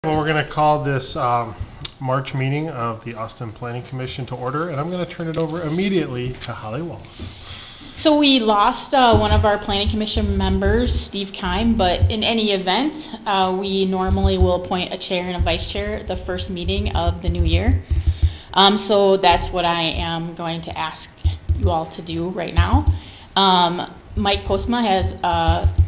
Well, we're going to call this March meeting of the Austin Planning Commission to order, and I'm going to turn it over immediately to Holly Wallace. So we lost one of our Planning Commission members, Steve Keim, but in any event, we normally will appoint a chair and a vice chair the first meeting of the new year. So that's what I am going to ask you all to do right now. Mike Postma has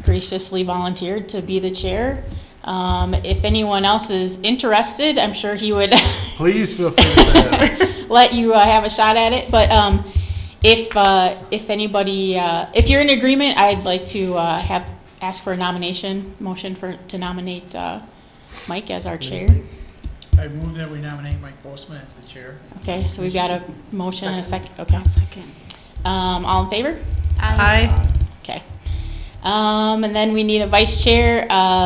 graciously volunteered to be the chair. If anyone else is interested, I'm sure he would Please feel free to say that. let you have a shot at it. But if anybody, if you're in agreement, I'd like to ask for a motion to nominate Mike as our chair. I move that we nominate Mike Postma as the chair. Okay, so we've got a motion and a second. Okay. Second. All in favor? Aye. Okay. And then we need a vice chair.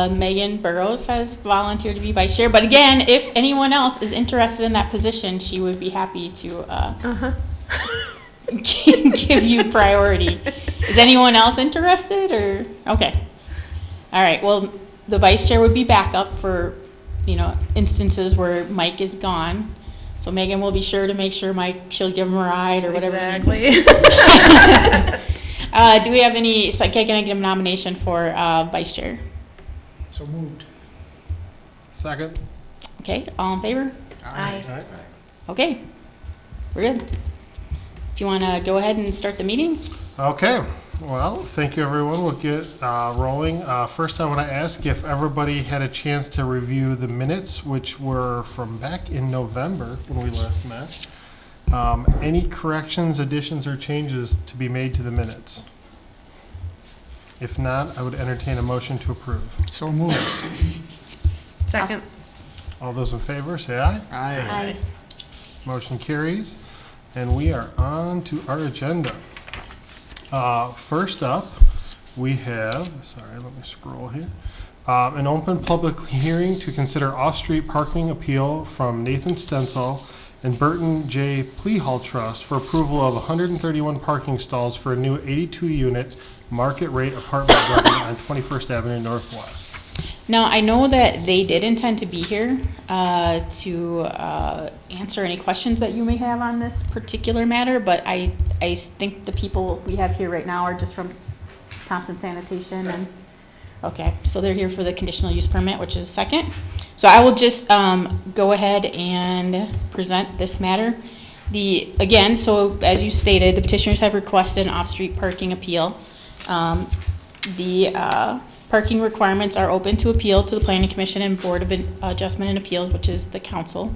Megan Burrows has volunteered to be vice chair. But again, if anyone else is interested in that position, she would be happy to give you priority. Is anyone else interested or? Okay. All right. Well, the vice chair would be backup for, instances where Mike is gone. So Megan will be sure to make sure she'll give him a ride or whatever. Exactly. Do we have any, can I get a nomination for vice chair? So moved. Second. Okay, all in favor? Aye. All right. Okay, we're good. If you want to go ahead and start the meeting? Okay. Well, thank you, everyone. We'll get rolling. First, I want to ask if everybody had a chance to review the minutes, which were from back in November when we last met. Any corrections, additions, or changes to be made to the minutes? If not, I would entertain a motion to approve. So moved. Second. All those in favor, say aye. Aye. Motion carries. And we are on to our agenda. First up, we have, let me scroll here. An open public hearing to consider off-street parking appeal from Nathan Stencil and Burton J. Pleahall Trust for approval of 131 parking stalls for a new 82-unit market rate apartment building on 21st Avenue Northwest. Now, I know that they did intend to be here to answer any questions that you may have on this particular matter, but I think the people we have here right now are just from Thompson Sanitation. And okay, so they're here for the conditional use permit, which is second. So I will just go ahead and present this matter. So as you stated, the petitioners have requested an off-street parking appeal. The parking requirements are open to appeal to the Planning Commission and Board of Adjustment and Appeals, which is the council.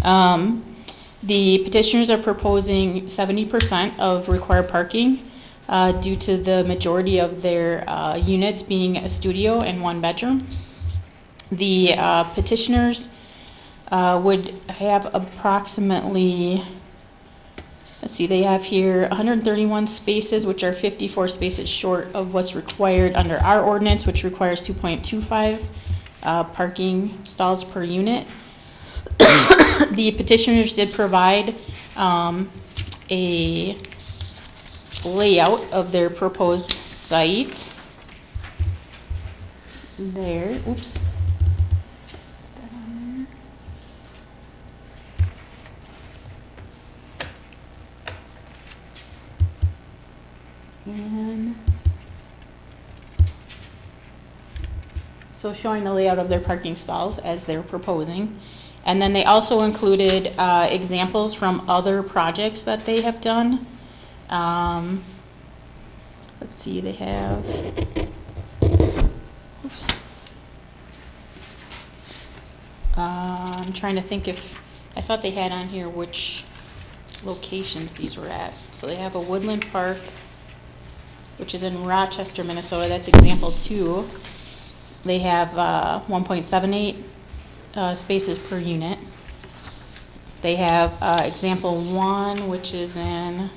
The petitioners are proposing 70% of required parking due to the majority of their units being a studio and one bedroom. The petitioners would have approximately, they have here 131 spaces, which are 54 spaces short of what's required under our ordinance, which requires 2.25 parking stalls per unit. The petitioners did provide a layout of their proposed site. There, oops. And so showing the layout of their parking stalls as they're proposing. And then they also included examples from other projects that they have done. They have, oops. I'm trying to think I thought they had on here which locations these were at. So they have a Woodland Park, which is in Rochester, Minnesota. That's example 2. They have 1.78 spaces per unit. They have example 1, which is in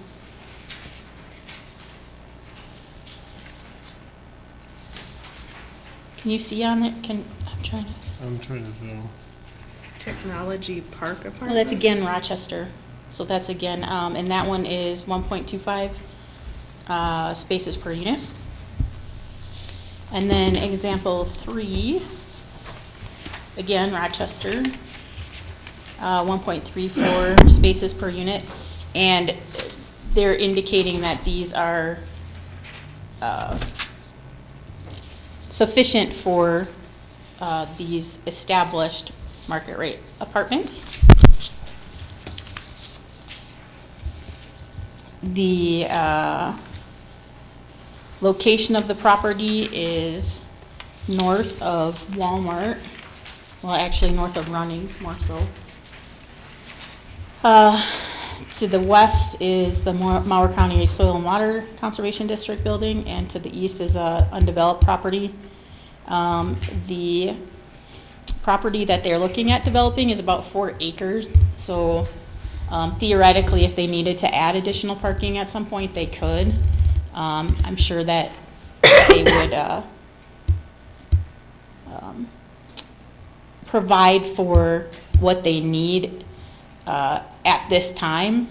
can you see on it? I'm trying to zoom. Technology Park Apartments. Well, that's again Rochester. So that's again, and that one is 1.25 spaces per unit. And then example 3 again, Rochester, 1.34 spaces per unit. And they're indicating that these are sufficient for these established market rate apartments. The location of the property is north of Walmart. Well, actually north of Runnings, more so. To the west is the Mower County Soil and Water Conservation District building, and to the east is a undeveloped property. The property that they're looking at developing is about 4 acres, so theoretically, if they needed to add additional parking at some point, they could. I'm sure that they would provide for what they need at this time,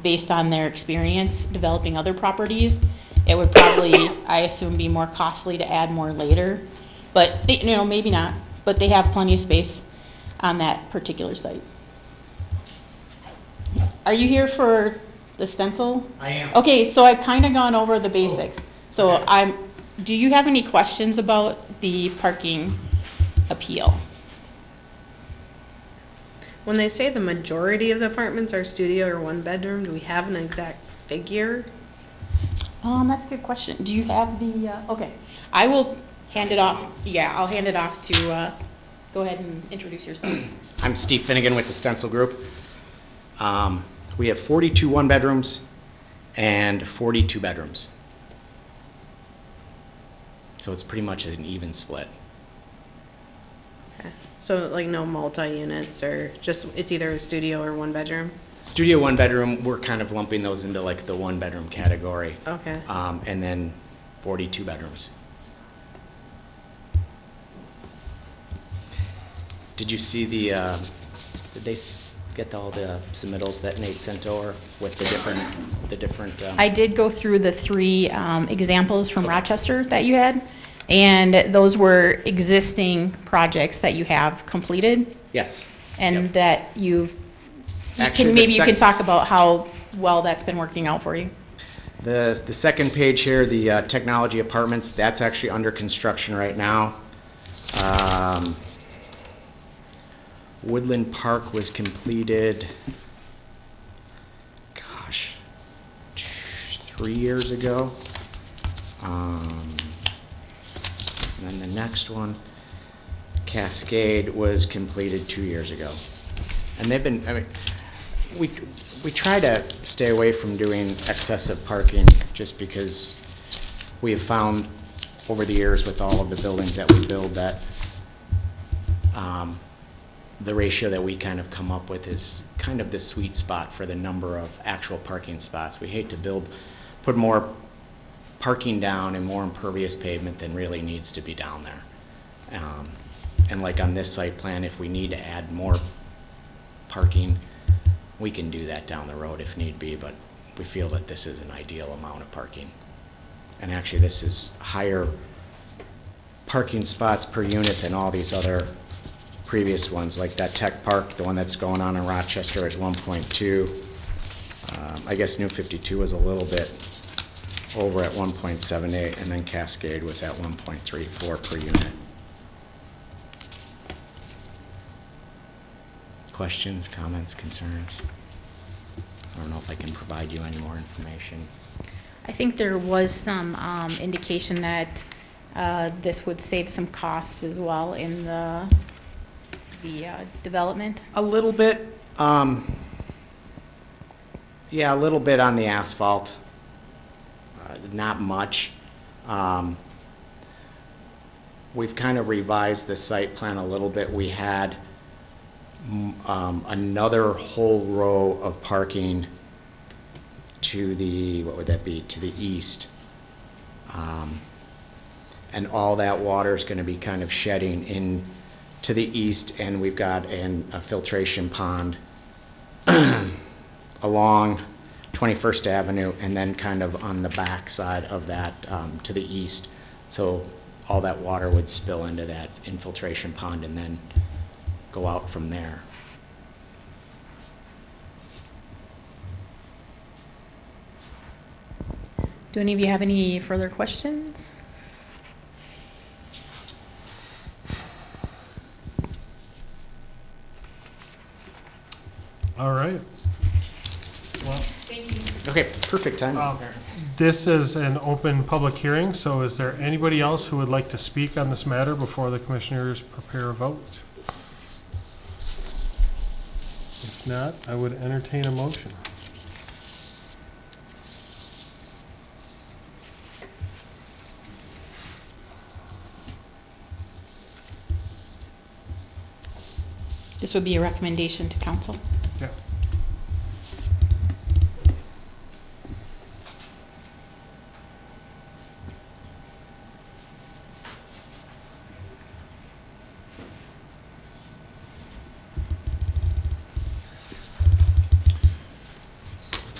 based on their experience developing other properties. It would probably, I assume, be more costly to add more later, but they, maybe not. But they have plenty of space on that particular site. Are you here for the stencil? I am. Okay, so I've kind of gone over the basics. So okay. do you have any questions about the parking appeal? When they say the majority of the apartments are studio or one bedroom, do we have an exact figure? That's a good question. Do you have the, okay. I will hand it off. Yeah, I'll hand it off to, go ahead and introduce yourself. I'm Steve Finnegan with the Stencil Group. We have 42 one-bedrooms and 42 bedrooms. So it's pretty much an even split. Okay. So like no multi-units, or just it's either a studio or one bedroom? Studio one-bedroom, we're kind of lumping those into like the one-bedroom category. Okay. And then 42 bedrooms. Did you see the, did they get all the submittals that Nate sent over with the different? I did go through the 3 examples from Rochester that you had, and those were existing projects that you have completed, Yes. and Yep. that you Actually, can, the maybe you can sec- talk about how well that's been working out for you. The second page here, the technology apartments, that's actually under construction right now. Woodland Park was completed, gosh, 3 years ago. And then the next one, Cascade, was completed 2 years ago. And they've been, I mean, we try to stay away from doing excessive parking just because we have found over the years with all of the buildings that we build that the ratio that we kind of come up with is kind of the sweet spot for the number of actual parking spots. We hate to put more parking down and more impervious pavement than really needs to be down there. And like on this site plan, if we need to add more parking, we can do that down the road if need be, but we feel that this is an ideal amount of parking. And actually, this is higher parking spots per unit than all these other previous ones, like that Tech Park, the one that's going on in Rochester, is 1.2. I guess New 52 was a little bit over at 1.78, and then Cascade was at 1.34 per unit. Questions, comments, concerns? I don't know if I can provide you any more information. I think there was some indication that this would save some costs as well in the development. A little bit, yeah, a little bit on the asphalt, not much. We've kind of revised the site plan a little bit. We had another whole row of parking to the, what would that be, to the east. And all that water is going to be kind of shedding in to the east, and we've got a filtration pond along 21st Avenue, and then kind of on the back side of that to the east. So all that water would spill into that infiltration pond and then go out from there. Do any of you have any further questions? All right. Well, Okay, perfect time. this is an open public hearing, so is there anybody else who would like to speak on this matter before the commissioners prepare a vote? If not, I would entertain a motion. This would be a recommendation to council. Yeah.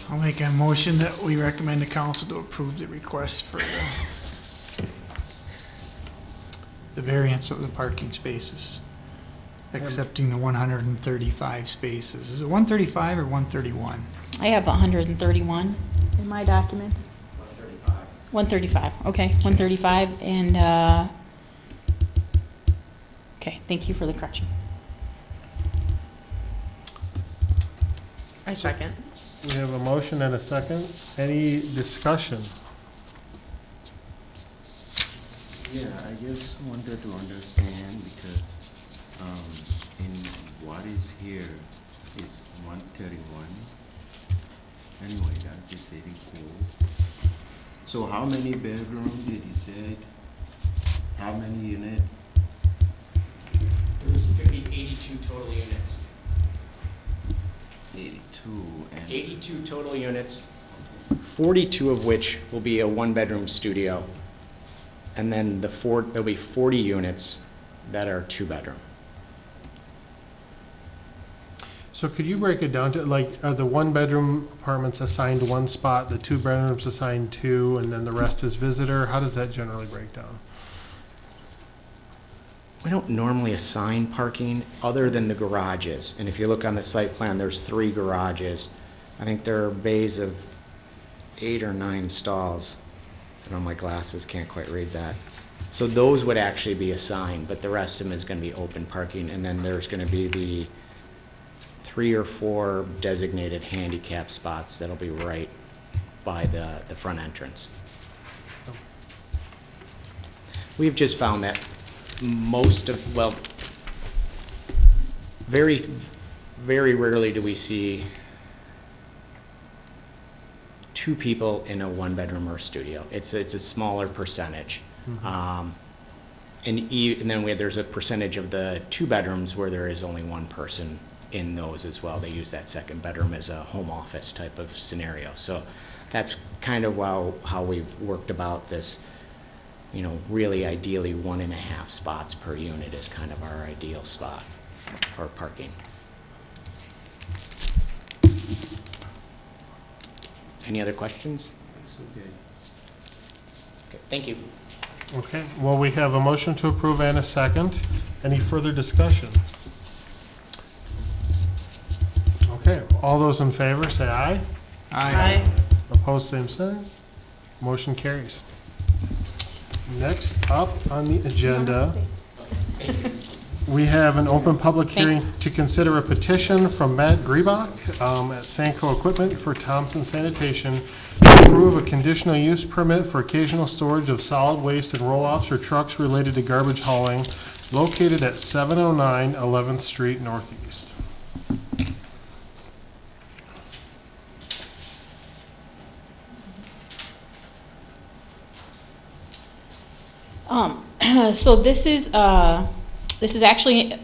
I'll make a motion that we recommend the council to approve the request for the variance of the parking spaces, accepting the 135 spaces. Is it 135 or 131? I have 131 in my documents. 135, okay, 135, and, okay, thank you for the correction. I second. We have a motion and a second. Any discussion? Yeah, I just wanted to understand because in what is here is 131. Anyway, that is very cool. So how many bedrooms did you say? How many units? There's going to be 82 total units. 82 and 82 total units, 42 of which will be a one-bedroom studio. And then there'll be 40 units that are two-bedroom. So could you break it down to, like, are the one-bedroom apartments assigned one spot, the two bedrooms assigned two, and then the rest is visitor? How does that generally break down? We don't normally assign parking other than the garages. And if you look on the site plan, there's 3 garages. I think there are bays of 8 or 9 stalls. I don't know, my glasses can't quite read that. So those would actually be assigned, but the rest of them is going to be open parking. And then there's going to be the 3 or 4 designated handicap spots that'll be right by the front entrance. We've just found that most of, well, very, very rarely do we see 2 people in a one-bedroom or studio. It's a smaller percentage. And then there's a percentage of the 2 bedrooms where there is only 1 person in those as well. They use that second bedroom as a home office type of scenario. So that's kind of how we've worked about this. You know, really ideally 1.5 spots per unit is kind of our ideal spot for parking. Any other questions? it's okay. Okay, thank you. Okay, well, we have a motion to approve and a second. Any further discussion? Okay, all those in favor, say aye. Aye. Opposed, same sign. Motion carries. Next up on the agenda, we have an open public hearing to consider a petition from Matt Griebach at Sanco Equipment for Thompson Sanitation to approve a conditional use permit for occasional storage of solid waste and roll-offs or trucks related to garbage hauling located at 709 11th Street Northeast. So this is actually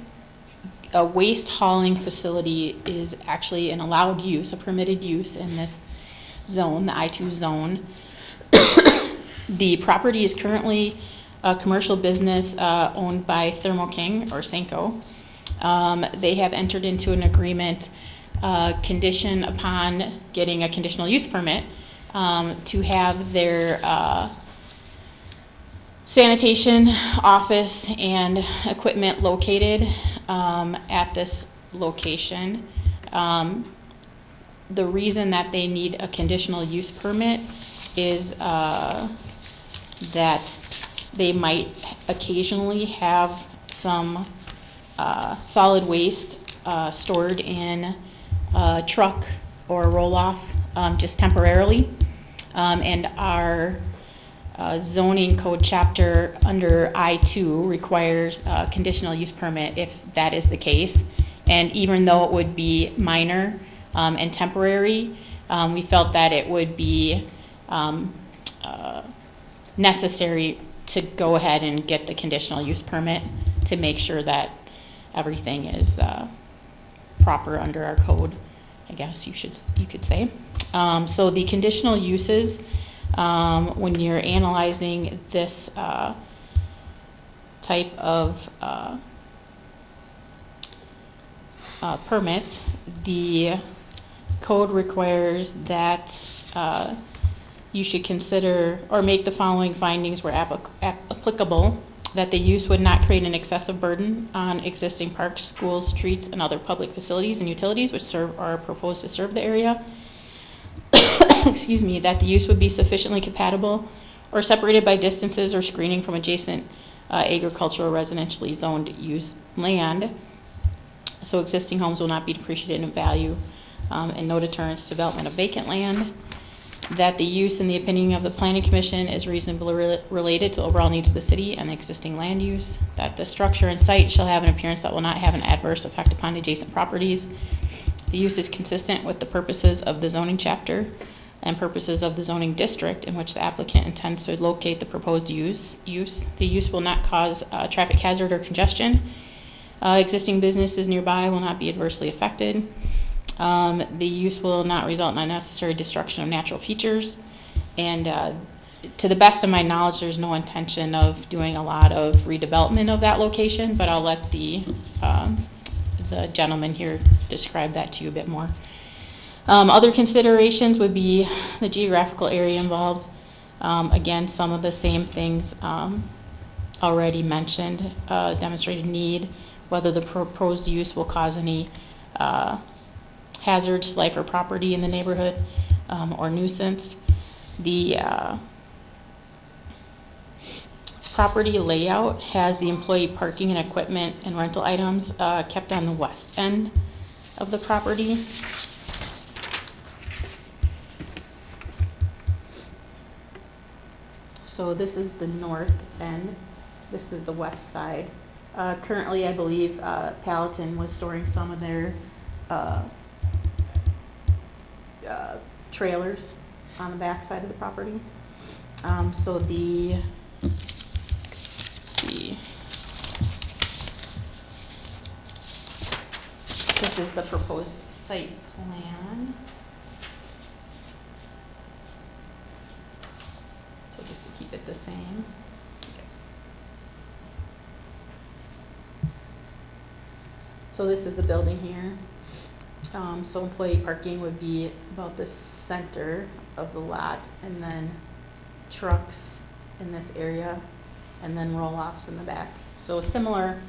a waste hauling facility is actually an allowed use, a permitted use in this zone, the I-2 zone. The property is currently a commercial business owned by Thermo King or Sanco. They have entered into an agreement condition upon getting a conditional use permit to have their sanitation, office, and equipment located at this location. The reason that they need a conditional use permit is that they might occasionally have some solid waste stored in a truck or a roll-off, just temporarily. And our zoning code chapter under I-2 requires a conditional use permit if that is the case. And even though it would be minor and temporary, we felt that it would be necessary to go ahead and get the conditional use permit to make sure that everything is proper under our code, I guess you could say. So the conditional uses, when you're analyzing this type of permit, the code requires that you should consider or make the following findings where applicable: that the use would not create an excessive burden on existing parks, schools, streets, and other public facilities and utilities which serve or are proposed to serve the area. Excuse me, that the use would be sufficiently compatible or separated by distances or screening from adjacent agricultural residentially zoned use land. So existing homes will not be depreciated in value, and no deterrence to development of vacant land. That the use, in the opinion of the Planning Commission, is reasonably related to the overall needs of the city and the existing land use. That the structure and site shall have an appearance that will not have an adverse effect upon adjacent properties. The use is consistent with the purposes of the zoning chapter and purposes of the zoning district in which the applicant intends to locate the proposed use. The use will not cause traffic hazard or congestion. Existing businesses nearby will not be adversely affected. The use will not result in unnecessary destruction of natural features. And to the best of my knowledge, there's no intention of doing a lot of redevelopment of that location, but I'll let the gentleman here describe that to you a bit more. Other considerations would be the geographical area involved. Again, some of the same things already mentioned, demonstrated need, whether the proposed use will cause any hazards to life or property in the neighborhood, or nuisance. The property layout has the employee parking and equipment and rental items kept on the west end of the property. So this is the north end, this is the west side. Currently, I believe Palatine was storing some of their trailers on the back side of the property. So the, let's see, this is the proposed site plan. So just to keep it the same. So this is the building here. So employee parking would be about the center of the lot, and then trucks in this area, and then roll-offs in the back. So similar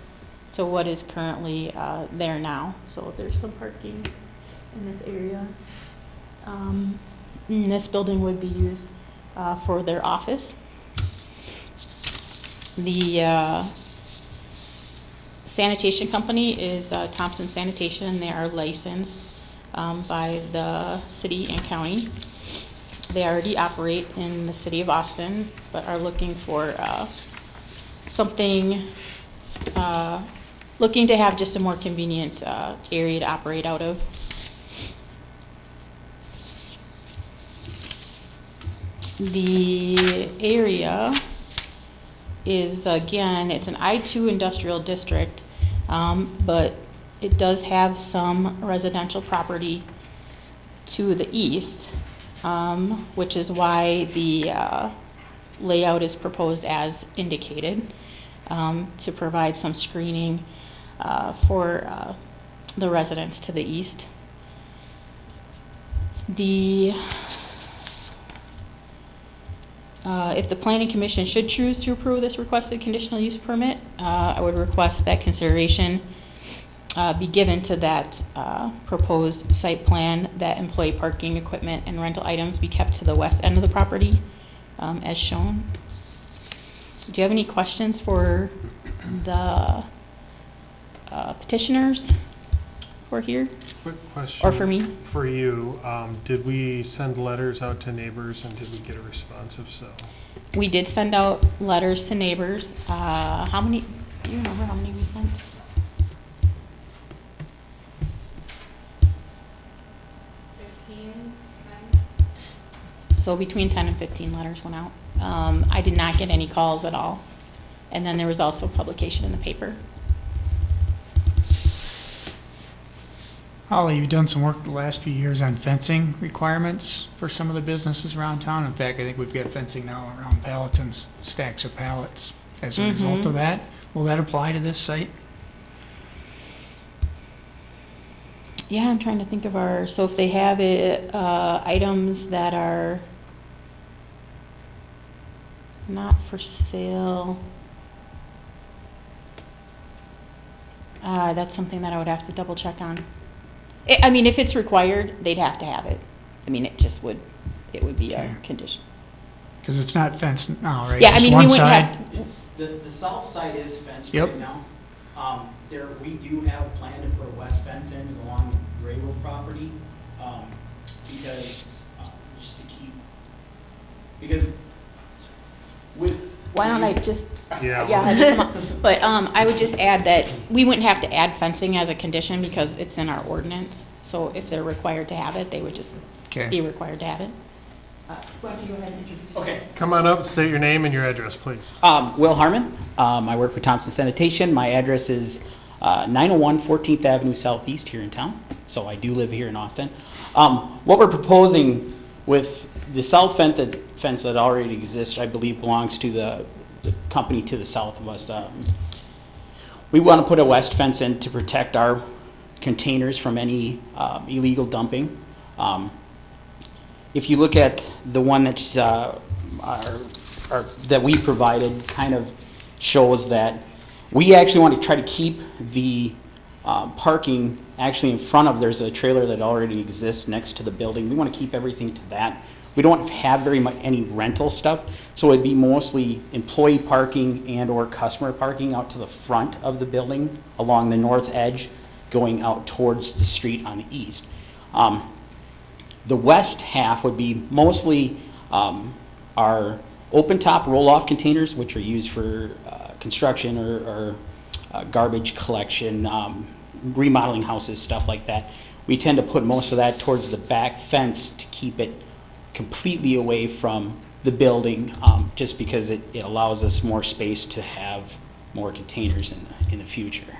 to what is currently there now. So there's some parking in this area. And this building would be used for their office. The sanitation company is Thompson Sanitation. They are licensed by the city and county. They already operate in the city of Austin, but are looking for something, looking to have just a more convenient area to operate out of. The area is, again, it's an I-2 industrial district, but it does have some residential property to the east, which is why the layout is proposed as indicated, to provide some screening for the residents to the east. The If the planning commission should choose to approve this requested conditional use permit, I would request that consideration be given to that proposed site plan, that employee parking equipment and rental items be kept to the west end of the property, as shown. Do you have any questions for the petitioners who are here, Quick question. or for me? For you, did we send letters out to neighbors and did we get a response if so? We did send out letters to neighbors. How many, do you remember how many we sent? So between 10 and 15 letters went out. I did not get any calls at all. And then there was also publication in the paper. Holly, you've done some work the last few years on fencing requirements for some of the businesses around town. In fact, I think we've got fencing now around Palatins, stacks of pallets. As a result of that, will that apply to this site? Yeah, I'm trying to think of our, so if they have it, items that are not for sale, that's something that I would have to double check on. I mean, if it's required, they'd have to have it. I mean, it just would, it would be a Okay. condition. Because it's not fenced now, right? Yeah, I Just mean, we one wouldn't side? have, The south side is fenced Yep. right now. We do have a plan to put a west fence in along the railroad property, because, just to keep, because with. why don't I just, Yeah. yeah, I just come up- but I would just add that we wouldn't have to add fencing as a condition because it's in our ordinance. So if they're required to have it, they would just be Okay. required to have it. Why don't you go ahead and introduce yourself? Okay. Come on up, state your name and your address, please. Will Harmon. I work for Thompson Sanitation. My address is 901 14th Avenue Southeast here in town. So I do live here in Austin. What we're proposing with the south fence that already exists, I believe belongs to the company to the south of us. We want to put a west fence in to protect our containers from any illegal dumping. If you look at the one that's that we provided, kind of shows that we actually want to try to keep the parking actually in front of, there's a trailer that already exists next to the building. We want to keep everything to that. We don't have very much any rental stuff, so it'd be mostly employee parking and or customer parking out to the front of the building along the north edge, going out towards the street on the east. The west half would be mostly our open-top roll-off containers, which are used for construction or garbage collection, remodeling houses, stuff like that. We tend to put most of that towards the back fence to keep it completely away from the building, just because it allows us more space to have more containers in the future.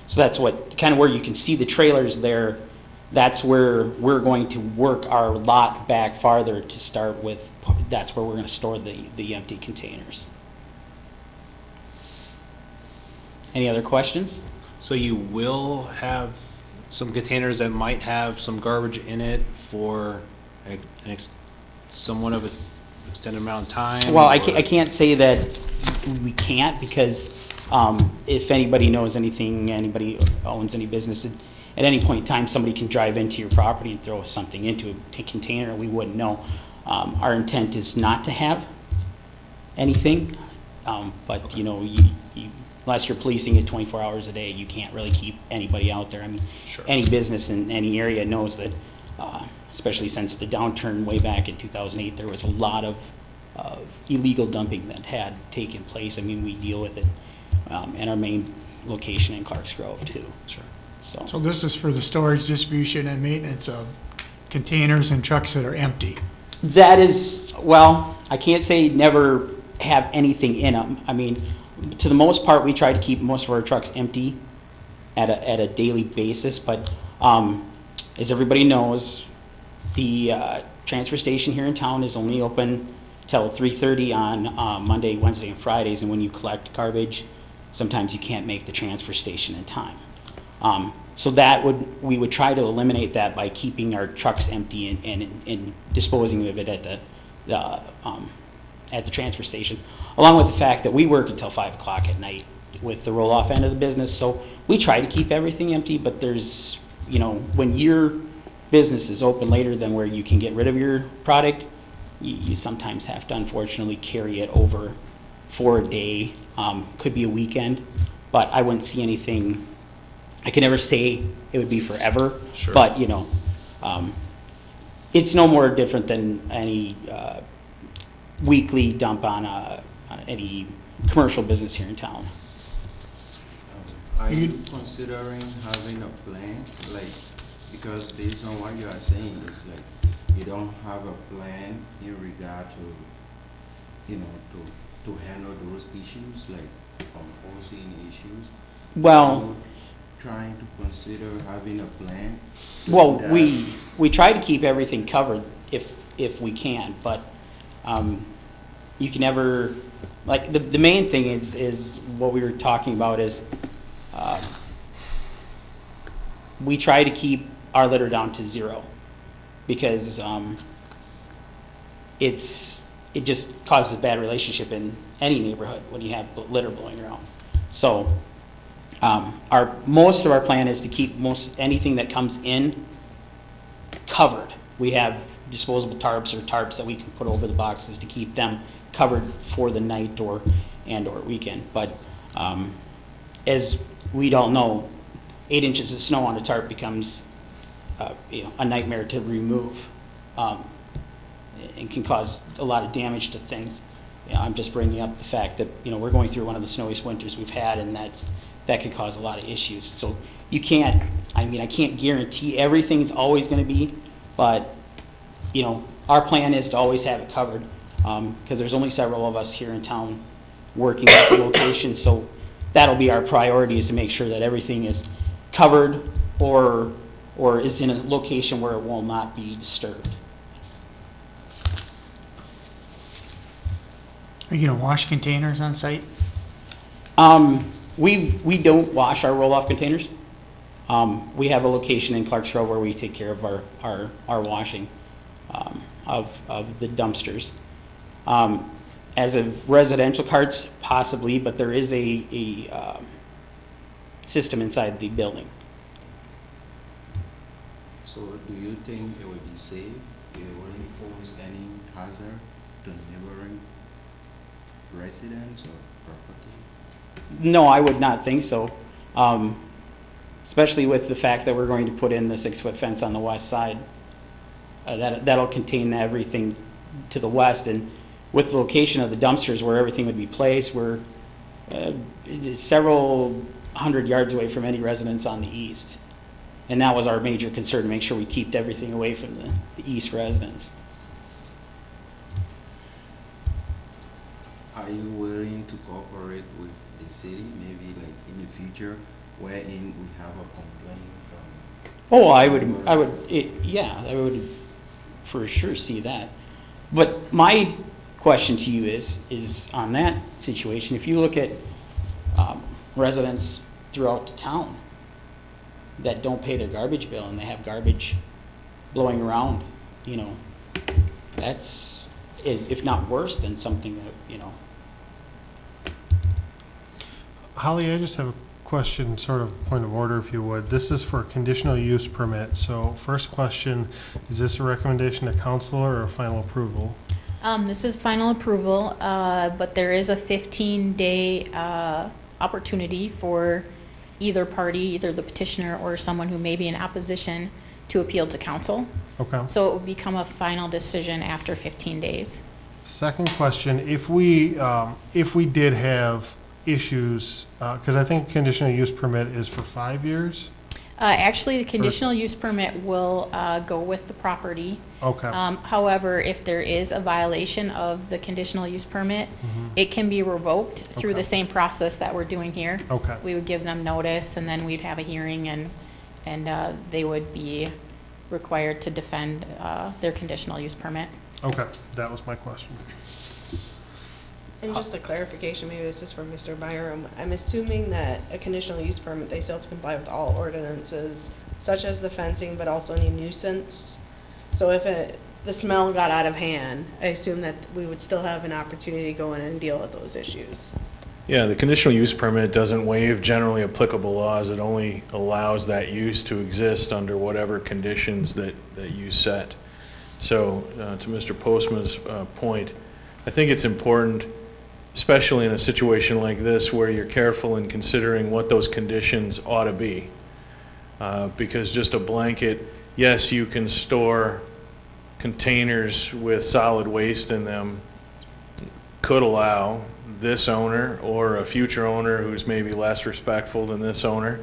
So that's what, kind of where you can see the trailers there. That's where we're going to work our lot back farther to start with. That's where we're going to store the empty containers. Any other questions? So you will have some containers that might have some garbage in it for somewhat of an extended amount of time? Well, I or- can't say that we can't, because if anybody knows anything, anybody owns any business, at any point in time, somebody can drive into your property and throw something into a container, we wouldn't know. Our intent is not to have anything, but you know, unless you're policing it 24 hours a day, you can't really keep anybody out there. I mean, Sure. any business in any area knows that, especially since the downturn way back in 2008, there was a lot of illegal dumping that had taken place. I mean, we deal with it in our main location in Clarks Grove too. Sure. So this is for the storage, distribution, and maintenance of containers and trucks that are empty. That is, well, I can't say never have anything in them. I mean, to the most part, we try to keep most of our trucks empty at a daily basis, but as everybody knows, the transfer station here in town is only open till 3:30 on Monday, Wednesday, and Fridays, and when you collect garbage, sometimes you can't make the transfer station in time. So we would try to eliminate that by keeping our trucks empty and disposing of it at at the transfer station, along with the fact that we work until 5 o'clock at night with the roll-off end of the business. So we try to keep everything empty, but there's, you know, when your business is open later than where you can get rid of your product, you sometimes have to unfortunately carry it over for a day, could be a weekend, but I wouldn't see anything, I can never say it would be forever. Sure. But, you know, it's no more different than any weekly dump on any commercial business here in town. Are you considering having a plan, like, because based on what you are saying, it's like you don't have a plan in regard to, you know, to handle those issues, like unforeseen issues? Well, Are you trying to consider having a plan? to well, do that? we try to keep everything covered if we can, but you can never, like, the main thing is what we were talking about is we try to keep our litter down to 0 because it just causes a bad relationship in any neighborhood when you have litter blowing around. So most of our plan is to keep anything that comes in covered. We have disposable tarps or tarps that we can put over the boxes to keep them covered for the night or weekend. But as we all know, 8 inches of snow on a tarp becomes you know, a nightmare to remove, and can cause a lot of damage to things. You know, I'm just bringing up the fact that, you know, we're going through one of the snowiest winters we've had, and that could cause a lot of issues. So you can't, I mean, I can't guarantee everything's always going to be, but, you know, our plan is to always have it covered, because there's only several of us here in town working at the location. So that'll be our priority, is to make sure that everything is covered or is in a location where it will not be disturbed. Are you gonna wash containers on site? We don't wash our roll-off containers. We have a location in Clarks Grove where we take care of our washing of the dumpsters. As of residential carts, possibly, but there is a system inside the building. So do you think it would be safe? It wouldn't pose any hazard to neighboring residents or property? No, I would not think so. Especially with the fact that we're going to put in the 6-foot fence on the west side. That'll contain everything to the west, and with the location of the dumpsters where everything would be placed, we're several hundred yards away from any residents on the east. And that was our major concern, to make sure we keep everything away from the east residents. Are you willing to cooperate with the city, maybe like in the future, wherein we have a complaint from? Oh, I would for sure see that. But my question to you is on that situation, if you look at residents throughout the town that don't pay their garbage bill and they have garbage blowing around, you know, that's, if not worse, than something that, you know. Holly, I just have a question, sort of point of order, if you would. This is for a conditional use permit. So first question, is this a recommendation to council or a final approval? This is final approval, but there is a 15-day opportunity for either party, either the petitioner or someone who may be in opposition, to appeal to council. Okay. So it will become a final decision after 15 days. Second question, if we did have issues, because I think conditional use permit is for 5 years? Actually, the conditional use permit will go with the property. Okay. However, if there is a violation of the conditional use permit, it can be revoked through Okay. the same process that we're doing here. Okay. We would give them notice, and then we'd have a hearing, and they would be required to defend their conditional use permit. Okay, that was my question. And just a clarification, maybe this is for Mr. Byram. I'm assuming that a conditional use permit, they still have to comply with all ordinances, such as the fencing, but also any nuisance. So if the smell got out of hand, I assume that we would still have an opportunity to go in and deal with those issues. Yeah, the conditional use permit doesn't waive generally applicable laws. It only allows that use to exist under whatever conditions that you set. So to Mr. Postma's point, I think it's important, especially in a situation like this, where you're careful in considering what those conditions ought to be. Because just a blanket, yes, you can store containers with solid waste in them, could allow this owner or a future owner who's maybe less respectful than this owner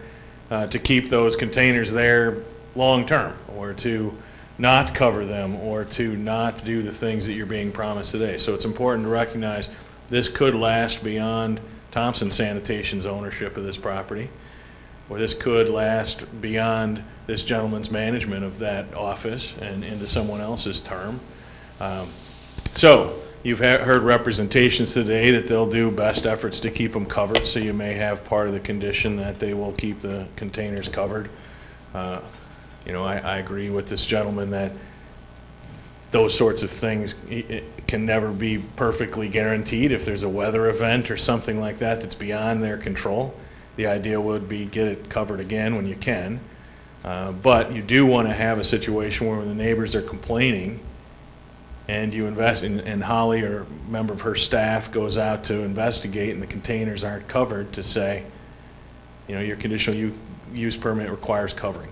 to keep those containers there long-term, or to not cover them, or to not do the things that you're being promised today. So it's important to recognize this could last beyond Thompson Sanitation's ownership of this property, or this could last beyond this gentleman's management of that office and into someone else's term. So you've heard representations today that they'll do best efforts to keep them covered, so you may have part of the condition that they will keep the containers covered. You know, I agree with this gentleman that those sorts of things can never be perfectly guaranteed. If there's a weather event or something like that that's beyond their control, the idea would be get it covered again when you can. But you do want to have a situation where when the neighbors are complaining and you invest in, and Holly or a member of her staff goes out to investigate and the containers aren't covered, to say, you know, your conditional use permit requires covering.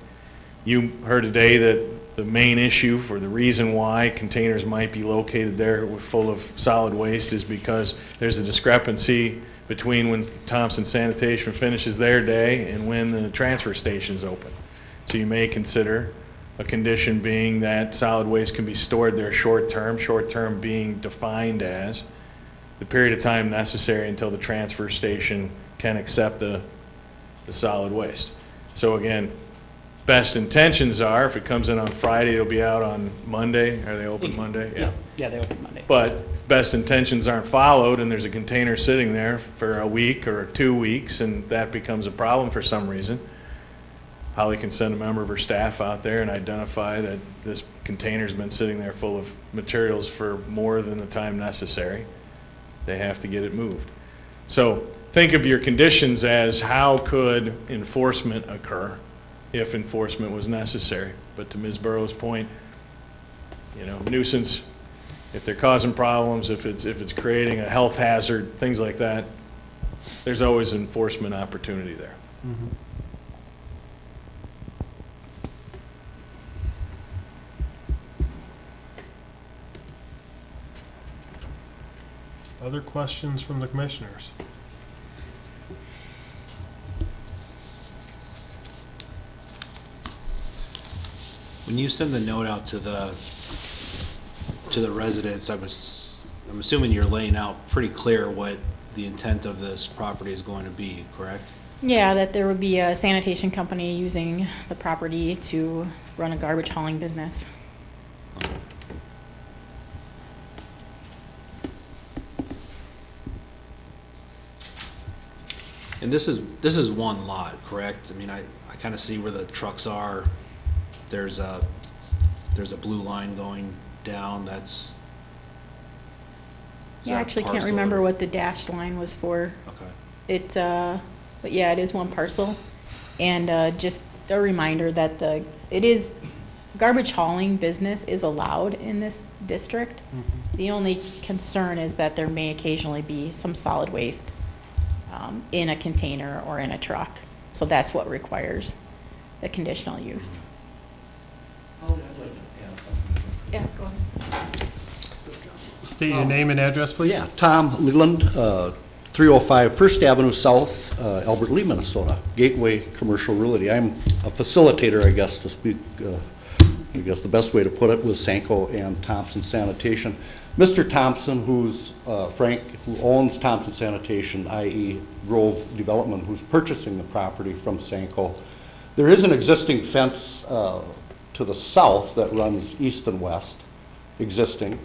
You heard today that the main issue for the reason why containers might be located there full of solid waste is because there's a discrepancy between when Thompson Sanitation finishes their day and when the transfer station's open. So you may consider a condition being that solid waste can be stored there short-term being defined as the period of time necessary until the transfer station can accept the solid waste. So again, best intentions are, if it comes in on Friday, it'll be out on Monday. Are they open Monday? Yeah, they open Monday. But if best intentions aren't followed and there's a container sitting there for a week or 2 weeks and that becomes a problem for some reason, Holly can send a member of her staff out there and identify that this container's been sitting there full of materials for more than the time necessary. They have to get it moved. So think of your conditions as how could enforcement occur if enforcement was necessary. But to Ms. Burrow's point, you know, nuisance, if they're causing problems, if it's creating a health hazard, things like that, there's always enforcement opportunity there. Mm-hmm. Other questions from the commissioners? When you send the note out to the residents, I'm assuming you're laying out pretty clear what the intent of this property is going to be, correct? Yeah, that there would be a sanitation company using the property to run a garbage hauling business. And this is one lot, correct? I mean, I kind of see where the trucks are. There's a blue line going down. That's. Yeah, I actually can't remember what the dashed line was for. Okay. But yeah, it is one parcel. And just a reminder that garbage hauling business is allowed in this district. Mm-hmm. The only concern is that there may occasionally be some solid waste in a container or in a truck. So that's what requires the conditional use. Yeah, go ahead. State your name and address, please. Yeah, Tom Leland, 305 First Avenue South, Albert Lee, Minnesota. Gateway Commercial Realty. I'm a facilitator, I guess, to speak, I guess the best way to put it, with Sanko and Thompson Sanitation. Mr. Thompson, who's Frank, who owns Thompson Sanitation, i.e. Grove Development, who's purchasing the property from Sanko. There is an existing fence to the south that runs east and west, existing.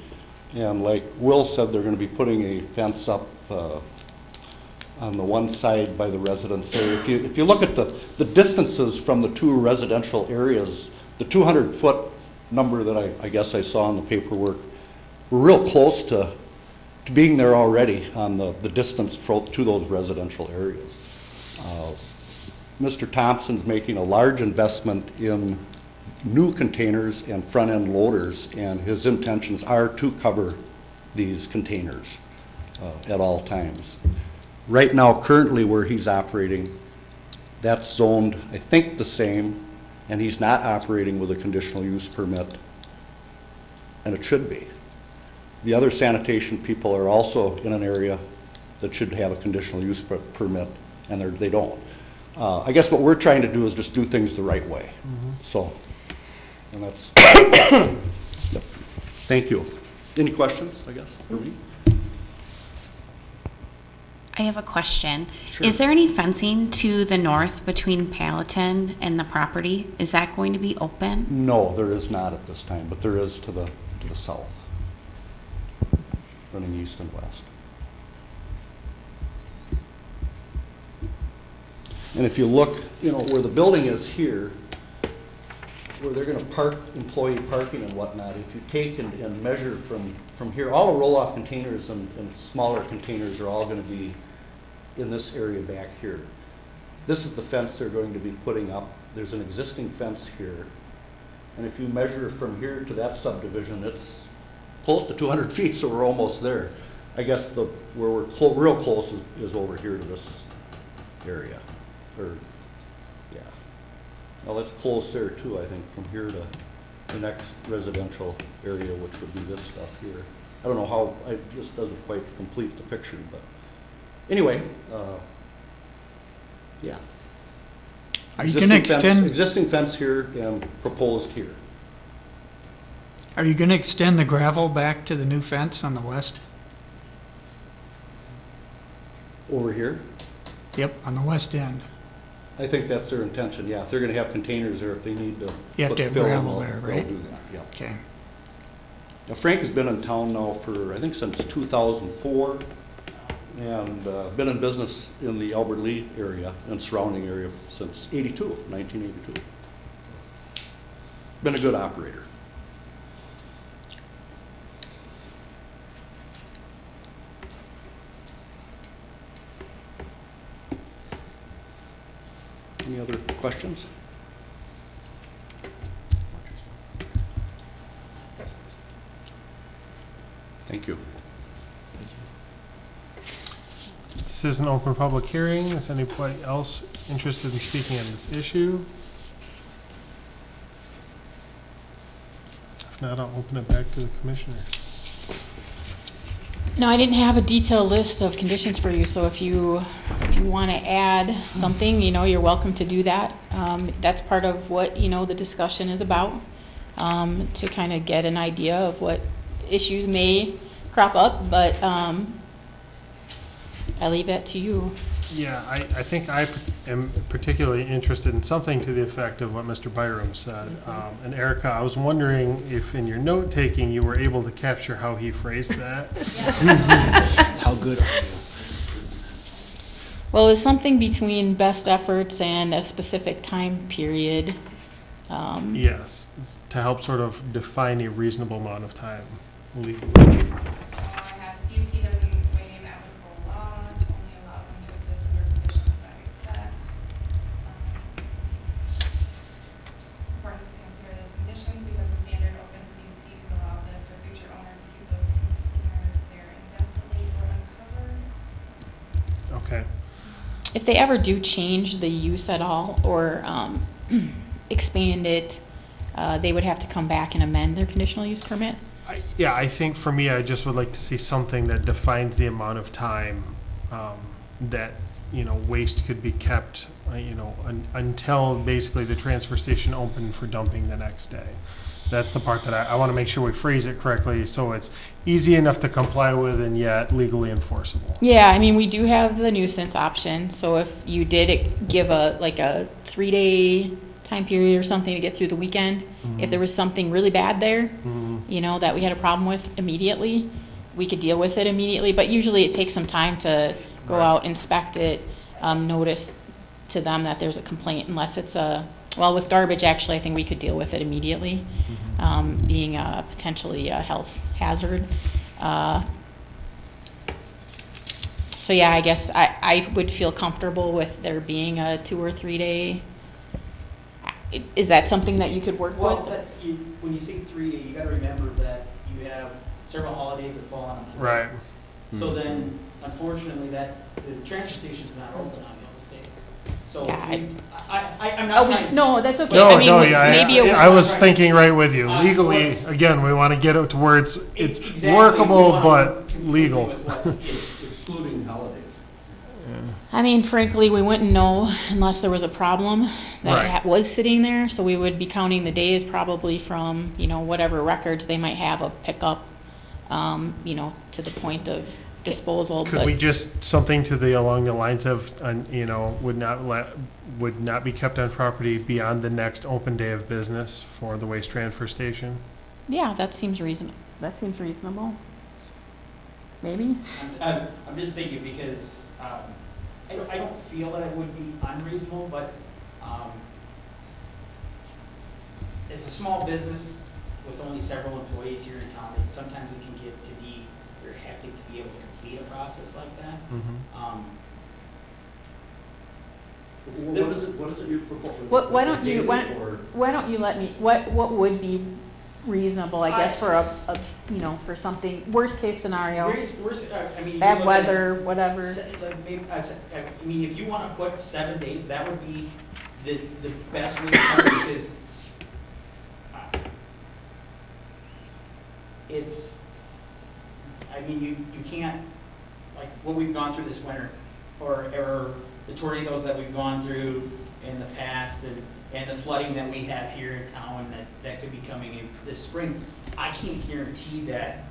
And like Will said, they're going to be putting a fence up on the one side by the residents there. If you look at the distances from the two residential areas, the 200-foot number that I guess I saw in the paperwork, we're real close to being there already on the distance to those residential areas. Mr. Thompson's making a large investment in new containers and front-end loaders, and his intentions are to cover these containers at all times. Right now, currently where he's operating, that's zoned, I think, the same, and he's not operating with a conditional use permit, and it should be. The other sanitation people are also in an area that should have a conditional use permit, and they don't. I guess what we're trying to do is just do things the right way. So, and that's, yep. Thank you. Any questions, I guess, for me? I have a question. Sure. Is there any fencing to the north between Palatine and the property? Is that going to be open? No, there is not at this time, but there is to the south, running east and west. And if you look, you know, where the building is here, where they're gonna park, employee parking and whatnot, if you take and measure from here, all the roll-off containers and smaller containers are all gonna be in this area back here. This is the fence they're going to be putting up. There's an existing fence here. And if you measure from here to that subdivision, it's close to 200 feet, so we're almost there. I guess where we're real close is over here to this area. Or, yeah. Well, it's close there too, I think, from here to the next residential area, which would be this stuff here. I don't know how, it just doesn't quite complete the picture, but anyway, yeah. Are you gonna extend, Existing fence here and proposed here. are you gonna extend the gravel back to the new fence on the west? Over here, Yep, on the west end. I think that's their intention, yeah. If they're gonna have containers there, if they need to. You have put to have fill in, gravel they'll- there, they'll right? do that, yeah. Okay. Now, Frank has been in town now for, I think, since 2004, and been in business in the Albert Lee area and surrounding area since 1982. Been a good operator. Any other questions? Thank you. This is an open public hearing. Is anybody else interested in speaking on this issue? If not, I'll open it back to the commissioner. No, I didn't have a detailed list of conditions for you, so if you want to add something, you know, you're welcome to do that. That's part of what, you know, the discussion is about, to kind of get an idea of what issues may crop up, but I leave that to you. Yeah, I think I am particularly interested in something to the effect of what Mr. Byram said. And Erica, I was wondering if in your note-taking you were able to capture how he phrased that. How good are you? Well, it's something between best efforts and a specific time period. Yes, to help sort of define a reasonable amount of time legally. I have CUP doesn't waive applicable laws, only allows them to exist under conditions that we set. Important to consider those conditions because the standard open CUP can allow this or future owner to keep those containers there indefinitely or uncovered. Okay. If they ever do change the use at all or expand it, they would have to come back and amend their conditional use permit. Yeah, I think for me, I just would like to see something that defines the amount of time that, you know, waste could be kept, you know, until basically the transfer station opened for dumping the next day. That's the part that I want to make sure we phrase it correctly so it's easy enough to comply with and yet legally enforceable. Yeah, I mean, we do have the nuisance option, so if you did give a 3-day time period or something to get through the weekend, if there was something really bad there, you know, that we had a problem with immediately, we could deal with it immediately, but usually it takes some time to go Right. out, inspect it, notice to them that there's a complaint unless it's a well, with garbage, actually, I think we could deal with it immediately, being potentially a health hazard. So yeah, I guess I would feel comfortable with there being a 2 or 3 day. Is that something that you could work Well, with? when you say 3 day, you gotta remember that you have several holidays that fall on a Monday. Right. So then, unfortunately, the transfer station's not open on those days. So Yeah, I'm not trying. No, that's okay. No, I mean, no, yeah, maybe a I was thinking right with you. Uh, Legally, again, we want to get it to where it's Exactly, workable, we wanna but work completely legal. with what is. Excluding holidays. I mean, frankly, we wouldn't know unless there was a problem that Right. was sitting there. So we would be counting the days probably from, whatever records they might have of pickup, to the point of disposal. Could But we just, something to the, along the lines of, would not be kept on property beyond the next open day of business for the waste transfer station? yeah, that seems reasonable. Maybe? I'm just thinking because, I don't feel that it would be unreasonable, but, as a small business with only several employees here in town, sometimes it can get to be very hectic to be able to complete a process like that. What is it you propose? Why don't you let me, what would be reasonable, I guess, for for something, worst case scenario, I mean, bad weather, whatever. I mean, if you want to put 7 days, that would be the best way to start because it's, I mean, you can't, like what we've gone through this winter, or the tornadoes that we've gone through in the past, and the flooding that we have here in town that could be coming in this spring, I can't guarantee that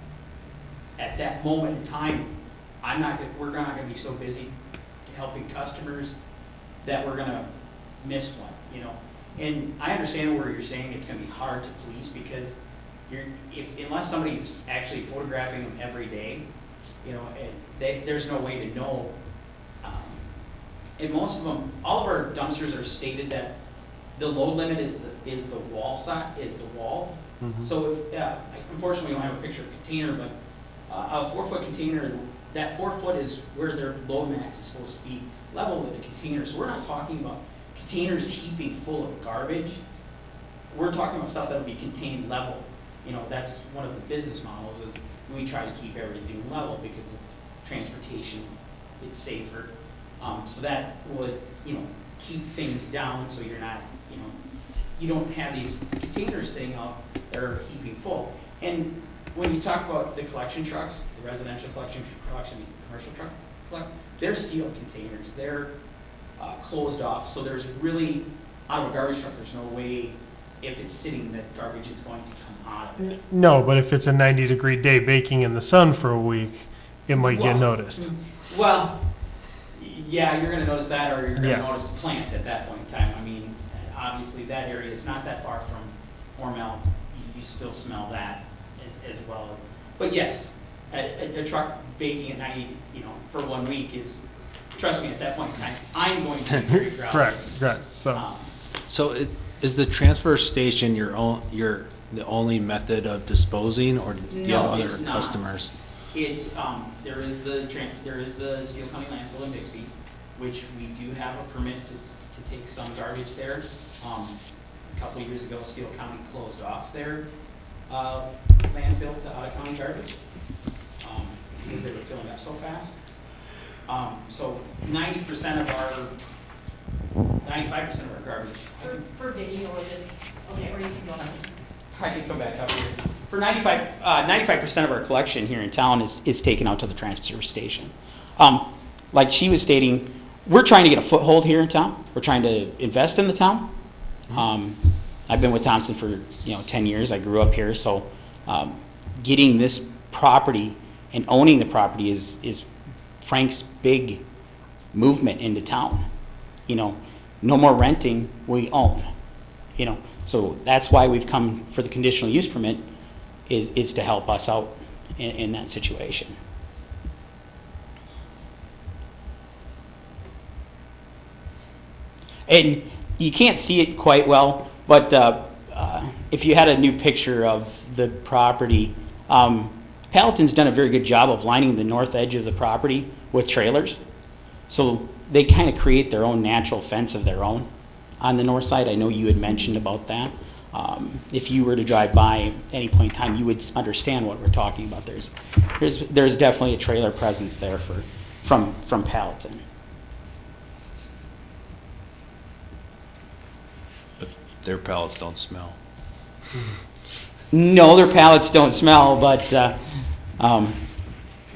at that moment in time, we're not gonna be so busy helping customers that we're gonna miss one, And I understand where you're saying it's gonna be hard to police because unless somebody's actually photographing them every day, there's no way to know. And most of them, all of our dumpsters are stated that the load limit is the wall side, is the walls. So unfortunately, we don't have a picture of a container, but a 4-foot container, that 4 foot is where their load max is supposed to be level with the container. So we're not talking about containers heaping full of garbage. We're talking about stuff that'll be contained level. That's one of the business models is we try to keep everything level because of transportation, it's safer. So that would, keep things down so you're not, you don't have these containers sitting out that are heaping full. And when you talk about the collection trucks, the residential collection trucks and the commercial truck, they're sealed containers. They're closed off. So there's really, out of a garbage truck, there's no way if it's sitting that garbage is going to come out of it. No, but if it's a 90-degree day baking in the sun for a week, it might get noticed. Well, yeah, you're going to notice that, or you're going to Yeah. notice the plant at that point in time. I mean, obviously that area is not that far from Hormel. You still smell that as well. But yes, a truck baking at 90, for 1 week is, trust me, at that point in time, I'm going to be very proud. Correct. So is the transfer station the only method of disposing, or do you have No, other it's not. customers? It's, there is the Steel County landfill in Bixby, which we do have a permit to take some garbage there. A couple of years ago, Steel County closed off their landfill to out-of-county garbage because they were filling up so fast. So 95% of our garbage. For video or just, okay, or you can go ahead. I can come back up here. For 95% of our collection here in town is taken out to the transfer station. Like she was stating, we're trying to get a foothold here in town. We're trying to invest in the town. I've been with Thompson for 10 years. I grew up here, so getting this property and owning the property is Frank's big movement into town. No more renting, we own. So that's why we've come for the conditional use permit is to help us out in that situation. And you can't see it quite well, but if you had a new picture of the property, Palatine done a very good job of lining the north edge of the property with trailers. So they kind of create their own natural fence of their own on the north side. I know you had mentioned about that. If you were to drive by any point in time, you would understand what we're talking about. There's definitely a trailer presence there from Palatine. But their pallets don't smell. No, their pallets don't smell, but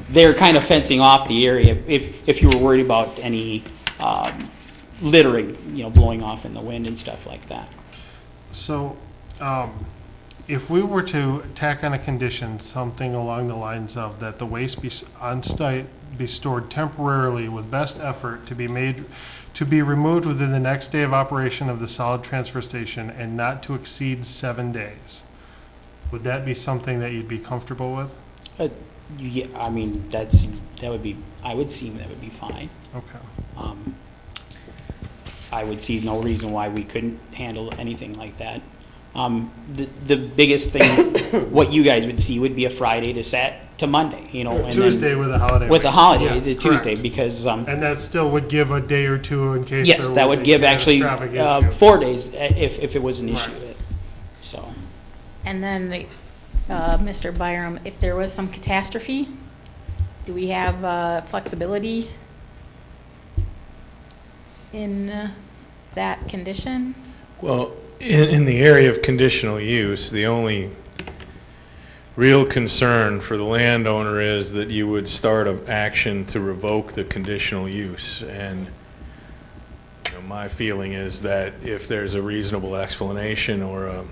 they're kind of fencing off the area if you were worried about any littering, blowing off in the wind and stuff like that. So, if we were to tack on a condition, something along the lines of that the waste be on site be stored temporarily with best effort to be removed within the next day of operation of the solid transfer station and not to exceed 7 days, would that be something that you'd be comfortable with? Yeah, I mean, I would see that would be fine. Okay. I would see no reason why we couldn't handle anything like that. The biggest thing, what you guys would see would be a Friday to Monday, and Tuesday then with a holiday. with a week. holiday, Yes, the correct. Tuesday, because And that still would give a day or two in case. yes, there that was would a give actually catastrophic issue. 4 days if it was an issue. Right. So. And then, Mr. Byram, if there was some catastrophe, do we have flexibility in that condition? Well, in the area of conditional use, the only real concern for the landowner is that you would start an action to revoke the conditional use. And my feeling is that if there's a reasonable explanation or a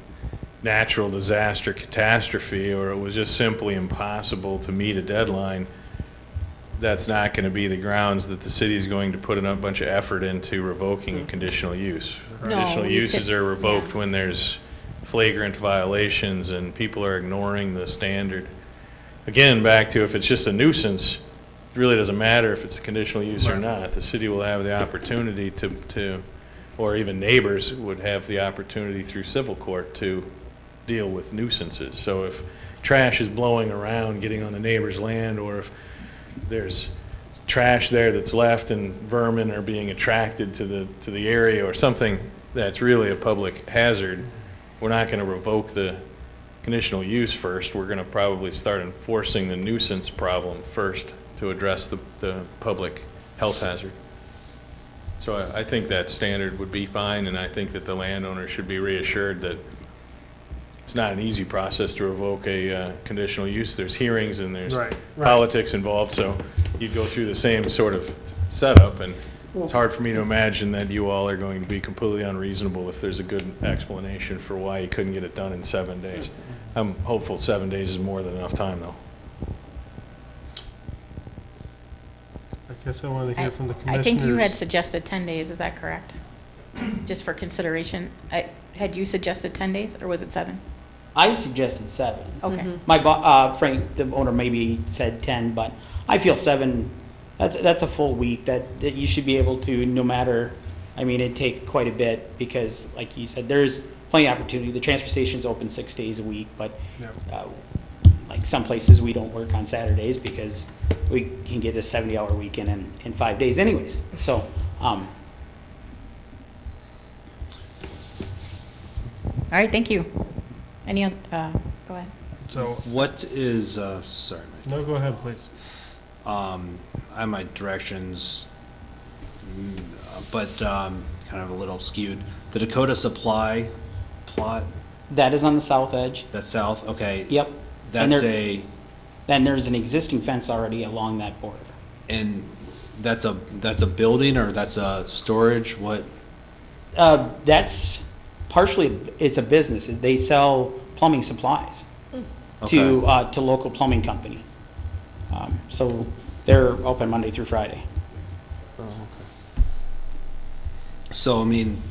natural disaster catastrophe, or it was just simply impossible to meet a deadline, that's not going to be the grounds that the city is going to put a bunch of effort into revoking a conditional use. No, Conditional you uses could- are revoked yeah. when there's flagrant violations and people are ignoring the standard. Again, back to if it's just a nuisance, it really doesn't matter if it's a conditional use or Right. not. The city will have the opportunity to, or even neighbors would have the opportunity through civil court to deal with nuisances. So if trash is blowing around, getting on the neighbor's land, or if there's trash there that's left and vermin are being attracted to the area or something that's really a public hazard, we're not going to revoke the conditional use first. We're going to probably start enforcing the nuisance problem first to address the public health hazard. So I think that standard would be fine, and I think that the landowner should be reassured that it's not an easy process to revoke a conditional use. There's hearings and there's Right, right. politics involved, so you'd go through the same sort of setup, and it's hard for me to imagine that you all are going to be completely unreasonable if there's a good explanation for why you couldn't get it done in 7 days. I'm hopeful 7 days is more than enough time, though. I guess I wanted to hear from the I commissioners. think you had suggested 10 days, is that correct? Just for consideration. Had you suggested 10 days, or was it 7? I suggested 7. Okay. Mm-hmm. Frank, the owner, maybe said 10, but I feel 7, that's a full week that you should be able to, no matter, I mean, it'd take quite a bit because, like you said, there's plenty of opportunity. The transfer station's open 6 days a week, but Yeah. like some places, we don't work on Saturdays because we can get a 70-hour weekend in 5 days anyways. So, All right, thank you. Any other, go ahead. So, What is, sorry, Mike. no, go ahead, please. I have my directions, but kind of a little skewed. The Dakota Supply plot, that is on the south edge. that's south, okay. Yep. And That's there- Then there's an existing fence already along that border. and that's a building or that's a storage, what? That's partially, it's a business. They sell plumbing supplies to local plumbing companies. So they're open Monday through Friday. So, I mean,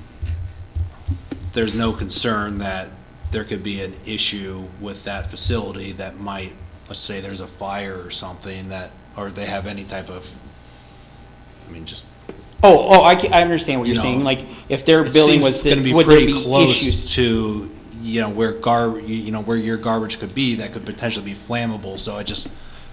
there's no concern that there could be an issue with that facility that might, let's say there's a fire or something that, or they have any type of, I mean, just I understand what You you're saying, know, like, if their It building seems was, gonna be would there pretty be close issues? to, where where your garbage could be, that could potentially be flammable, so I just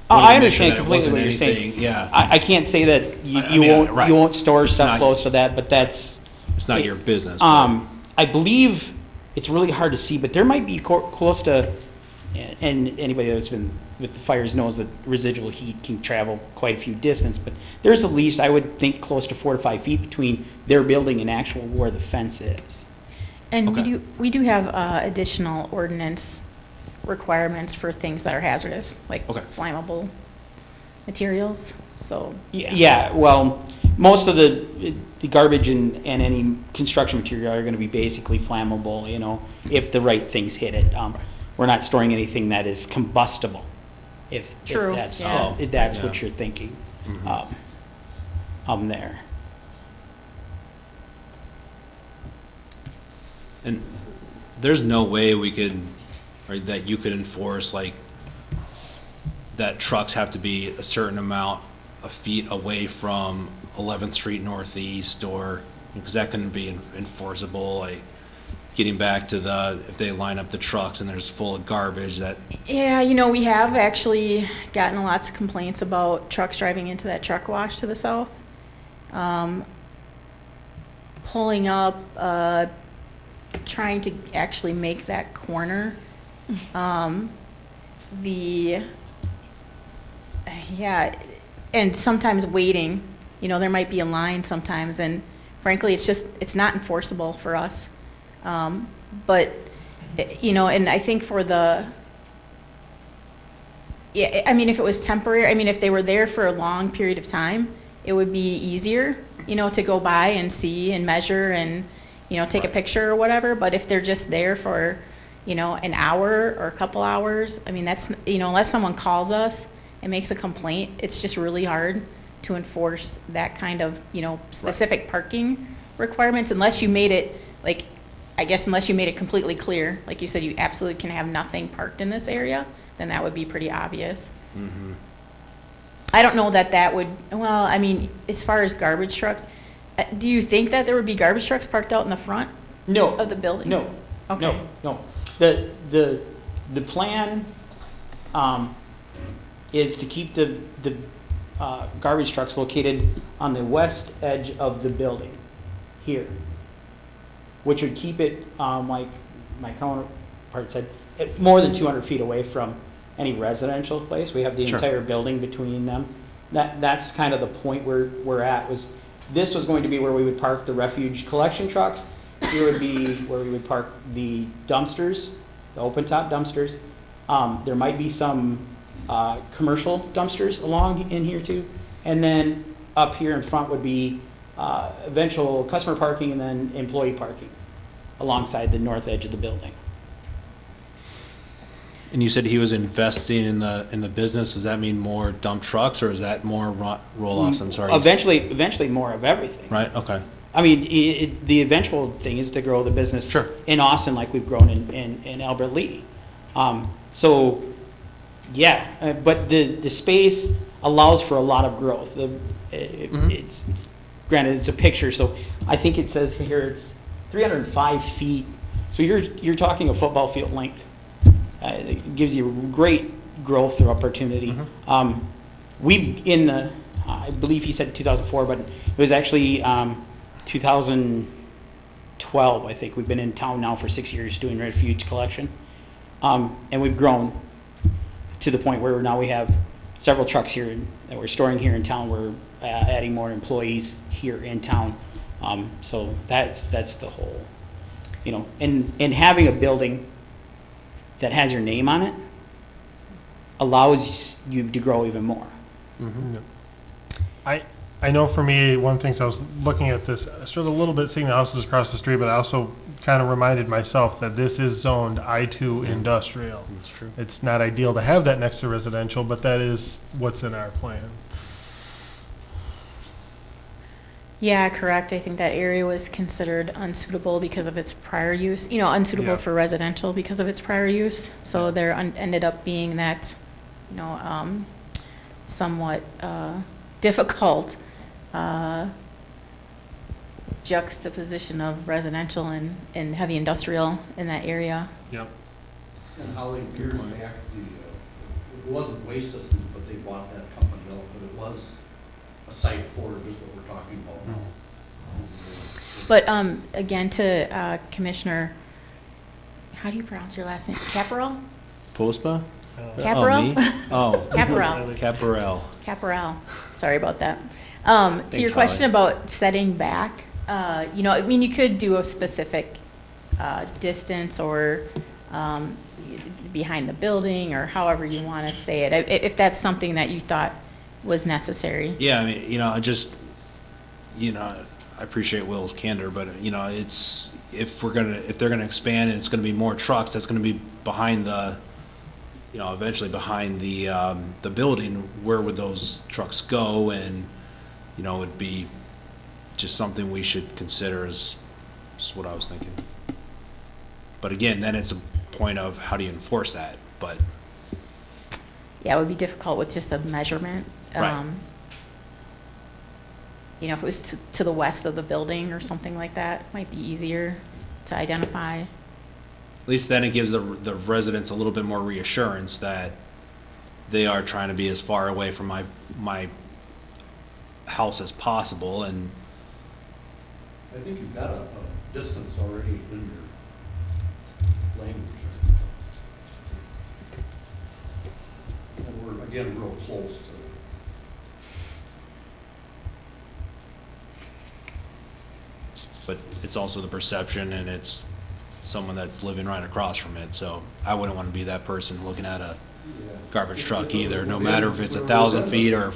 Oh, wanted I to make sure understand that it completely wasn't what you're saying. anything- Yeah, I can't say that you, I mean, right. you won't store It's stuff not- close to that, but that's, it's not it- your business. but- I believe, it's really hard to see, but there might be close to, and anybody that's been with the fires knows that residual heat can travel quite a few distance, but there's at least, I would think, close to 4 to 5 feet between their building and actual where the fence is. And Okay. we do have additional ordinance requirements for things that are hazardous, like Okay. flammable materials, so. Yeah, well, most of the garbage and any construction material are gonna be basically flammable, if the right things hit it. We're not storing anything that is combustible, if True, that's, yeah. if that's what Yeah. you're thinking, there. And there's no way we could, or that you could enforce, like, that trucks have to be a certain amount of feet away from 11th Street Northeast, or, because that couldn't be enforceable, like, getting back to if they line up the trucks and there's full of garbage, that, Yeah, we have actually gotten lots of complaints about trucks driving into that truck wash to the south. Pulling up, trying to actually make that corner. Yeah, and sometimes waiting, there might be a line sometimes, and frankly, it's not enforceable for us. But, and I think for yeah, I mean, if it was temporary, if they were there for a long period of time, it would be easier, to go by and see and measure and, take a picture or whatever. But if they're just there for, an hour or a couple hours, that's, unless someone calls us and makes a complaint, it's just really hard to enforce that kind of, specific parking requirements unless you made it, like, I guess unless you made it completely clear, like you said, you absolutely can have nothing parked in this area, then that would be pretty obvious. I don't know that would, well, as far as garbage trucks, do you think that there would be garbage trucks parked out in the front No. of the building? No. Okay. No. The plan, is to keep the garbage trucks located on the west edge of the building, here. Which would keep it, like my counterpart said, more than 200 feet away from any residential place. We have the Sure. entire building between them. That's kind of the point where we're at, this was going to be where we would park the refuge collection trucks. Here would be where we would park the dumpsters, the open top dumpsters. There might be some commercial dumpsters along in here too. And then up here in front would be eventual customer parking and then employee parking alongside the north edge of the building. and you said he was investing in the business, does that mean more dump trucks, or is that more roll-offs, I'm sorry? Eventually more of everything. Right, okay. The eventual thing is to grow the business Sure. in Austin like we've grown in Albert Lee. So, yeah, but the space allows for a lot of growth. It's, granted, it's a picture, so I think it says here it's 305 feet. So you're talking a football field length. It gives you great growth opportunity. I believe he said 2004, but it was actually 2012, I think. We've been in town now for 6 years doing refuge collection. And we've grown to the point where now we have several trucks here that we're storing here in town. We're adding more employees here in town. So that's the whole, and having a building that has your name on it allows you to grow even more. I know for me, one thing, so I was looking at this, I struggled a little bit seeing the houses across the street, but I also kind of reminded myself that this is zoned I-2 industrial. That's true. It's not ideal to have that next to residential, but that is what's in our plan. Yeah, correct. I think that area was considered unsuitable because of its prior use, unsuitable Yeah. for residential because of its prior use. So there ended up being that, somewhat difficult juxtaposition of residential and heavy industrial in that area. Yep. And how they years back, it wasn't Waste Systems, but they bought that company out, but it was a site for just what we're talking about now. But again, to Commissioner, how do you pronounce your last name? Caparel? Postma? Caparel? Oh, Caparel. Caparel. Caparel. Sorry about that. To your Thanks, question Holly. about setting back, you know, I mean, you could do a specific distance or behind the building or however you want to say it, if that's something that you thought was necessary. Yeah, I mean, you know, I just, you know, I appreciate Will's candor, but, you know, it's, if they're gonna expand and it's gonna be more trucks, that's gonna be behind the, you know, eventually behind the building. Where would those trucks go? And, you know, it'd be just something we should consider is just what I was thinking. But again, then it's a point of how do you enforce that? But Yeah, it would be difficult with just a measurement. Right. You know, if it was to the west of the building or something like that, might be easier to identify. at least then it gives the residents a little bit more reassurance that they are trying to be as far away from my house as possible. And I think you've got a distance already in your language. And we're, again, real close to but it's also the perception, and it's someone that's living right across from it. So I wouldn't want to be that person looking at a garbage truck either, no matter if it's 1,000 feet or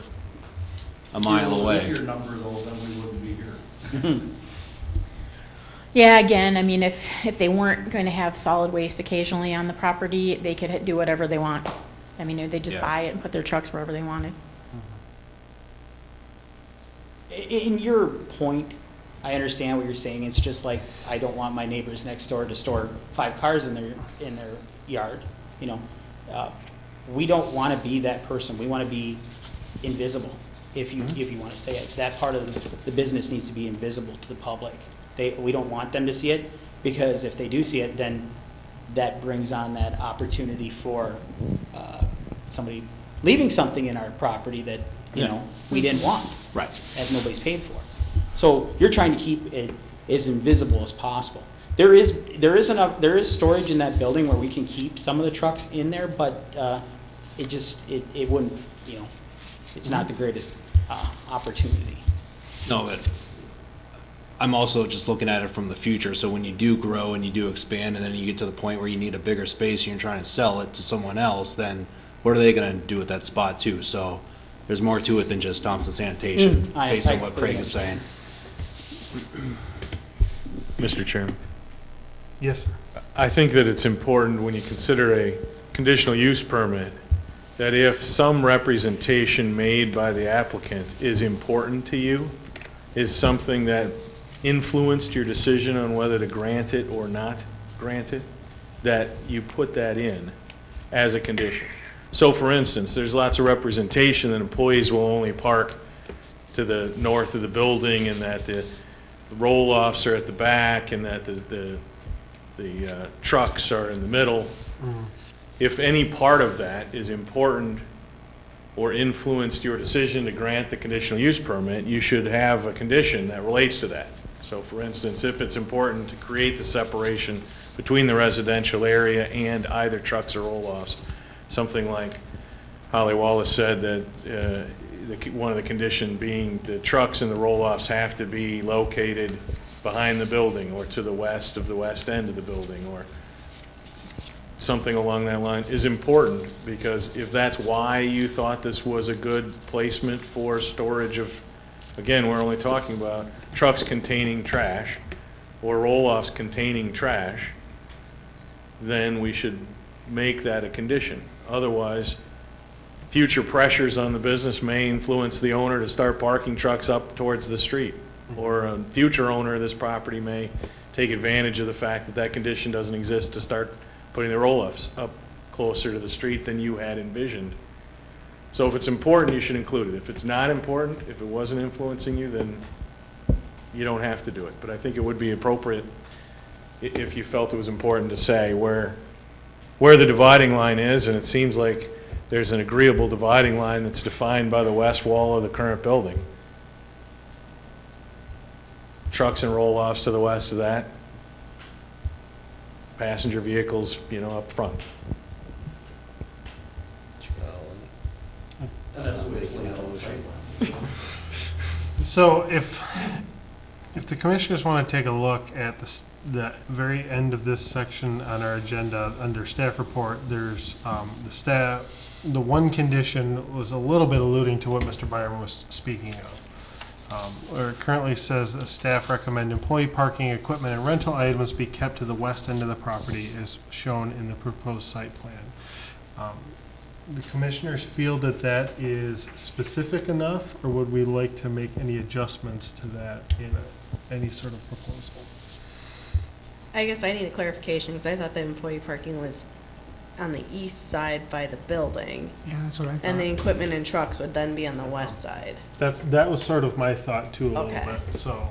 a mile With away. your number though, then we wouldn't be here. Yeah, again, I mean, if they weren't going to have solid waste occasionally on the property, they could do whatever they want. I mean, they just Yeah. buy it and put their trucks wherever they wanted. In your point, I understand what you're saying. It's just like, I don't want my neighbors next door to store 5 cars in their yard, you know. We don't want to be that person. We want to be invisible, if you want to say it. That part of the business needs to be invisible to the public. We don't want them to see it, because if they do see it, then that brings on that opportunity for somebody leaving something in our property that, you know, we didn't want. Right. As nobody's paid for. So you're trying to keep it as invisible as possible. There is storage in that building where we can keep some of the trucks in there, but it wouldn't, you know, it's not the greatest opportunity. No, but I'm also just looking at it from the future. So when you do grow and you do expand, and then you get to the point where you need a bigger space and you're trying to sell it to someone else, then what are they going to do with that spot too? So there's more to it than just Thompson Sanitation, based on what Craig is saying. Mr. Chairman, Yes, sir. I think that it's important when you consider a conditional use permit that if some representation made by the applicant is important to you, is something that influenced your decision on whether to grant it or not grant it, that you put that in as a condition. So for instance, there's lots of representation that employees will only park to the north of the building, and that the roll-offs are at the back, and that the trucks are in the middle. If any part of that is important or influenced your decision to grant the conditional use permit, you should have a condition that relates to that. So for instance, if it's important to create the separation between the residential area and either trucks or roll-offs, something like Holly Wallace said, that one of the condition being the trucks and the roll-offs have to be located behind the building or to the west of the west end of the building, or something along that line, is important, because if that's why you thought this was a good placement for storage of, again, we're only talking about trucks containing trash or roll-offs containing trash, then we should make that a condition. Otherwise, future pressures on the business may influence the owner to start parking trucks up towards the street. Or a future owner of this property may take advantage of the fact that that condition doesn't exist to start putting the roll-offs up closer to the street than you had envisioned. So if it's important, you should include it. If it's not important, if it wasn't influencing you, then you don't have to do it. But I think it would be appropriate if you felt it was important to say where the dividing line is, and it seems like there's an agreeable dividing line that's defined by the west wall of the current building. Trucks and roll-offs to the west of that. Passenger vehicles, up front. So if the commissioners want to take a look at the very end of this section on our agenda, under staff report, there's the one condition was a little bit alluding to what Mr. Byron was speaking of. Where it currently says that staff recommend employee parking, equipment, and rental items be kept to the west end of the property as shown in the proposed site plan. The commissioners feel that that is specific enough, or would we like to make any adjustments to that in any sort of proposal? I guess I need a clarification, because I thought the employee parking was on the east side by the building, Yeah, that's what I thought. and the equipment and trucks would then be on the west side. That was sort of my thought too, a little Okay. bit. So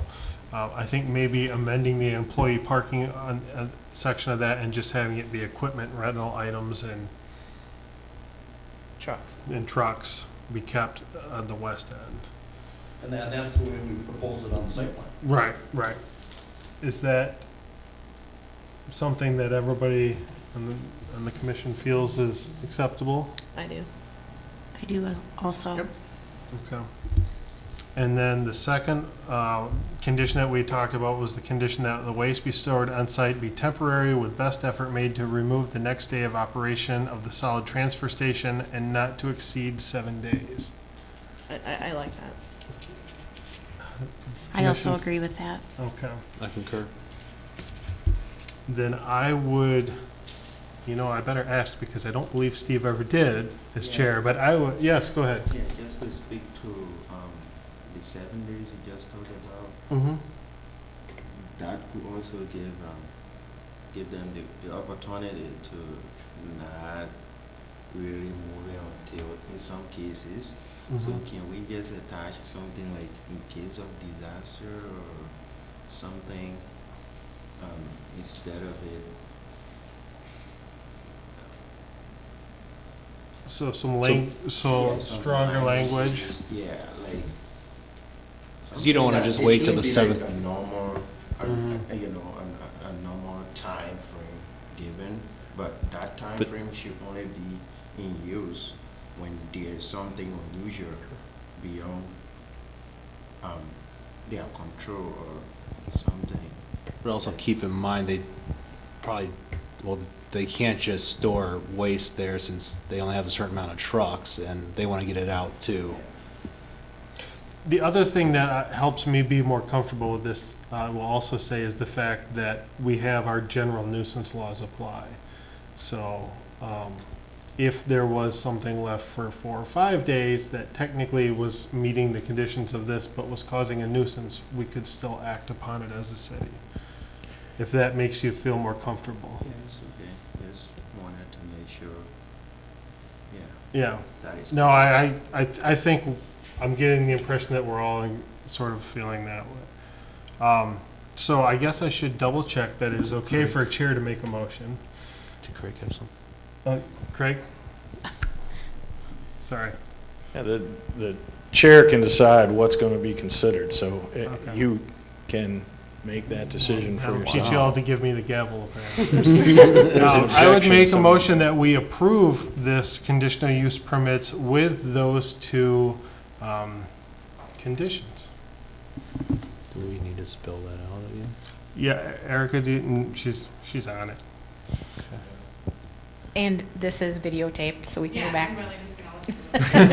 I think maybe amending the employee parking on a section of that and just having it be equipment, rental items, and trucks be kept on the west end. And that's the way we propose it on the site plan. Right. Is that something that everybody on the commission feels is acceptable? I do. I do also. Yep. Okay. And then the second condition that we talked about was the condition that the waste be stored on site be temporary with best effort made to remove the next day of operation of the solid transfer station and not to exceed 7 days. I like that. I also Commission- agree with that. Okay. I concur. Then I would, I better ask because I don't believe Steve ever did as Yeah. chair, but I would, yes, go ahead. Yeah, just to speak to the 7 days you just talked about, Mm-hmm. that could also give them the opportunity to not really move it until, in some cases. So Mhm. can we just attach something like in case of disaster or something instead of it? So Yeah, stronger something language. Yeah, like. Because you don't want to something just that wait it till can the be like 7th. A normal, Mhm. a normal time frame given, but that time But- frame should only be in use when there's something unusual beyond their control or something. But also keep in mind, they can't just store waste there since they only have a certain amount of trucks and they want to get it out too. The other thing that helps me be more comfortable with this, I will also say, is the fact that we have our general nuisance laws apply. So if there was something left for 4 or 5 days that technically was meeting the conditions of this but was causing a nuisance, we could still act upon it as a city. If that makes you feel more comfortable. Yeah, it's okay. Just wanted to make sure. Yeah, Yeah. that is. No, I think I'm getting the impression that we're all sort of feeling that way. So I guess I should double check that it is okay for a chair to make a motion. Did Craig have something? Craig? Sorry. Yeah, the chair can decide what's going to be considered, so Okay. you can make that decision for I'll yourself. teach you all to give me the gavel. There's I would objection make a somewhere. motion that we approve this conditional use permits with those two conditions. Do we need to spell that out again? Yeah, Erica, she's on it. And this is videotaped, so we can go back. I'm really just gonna listen.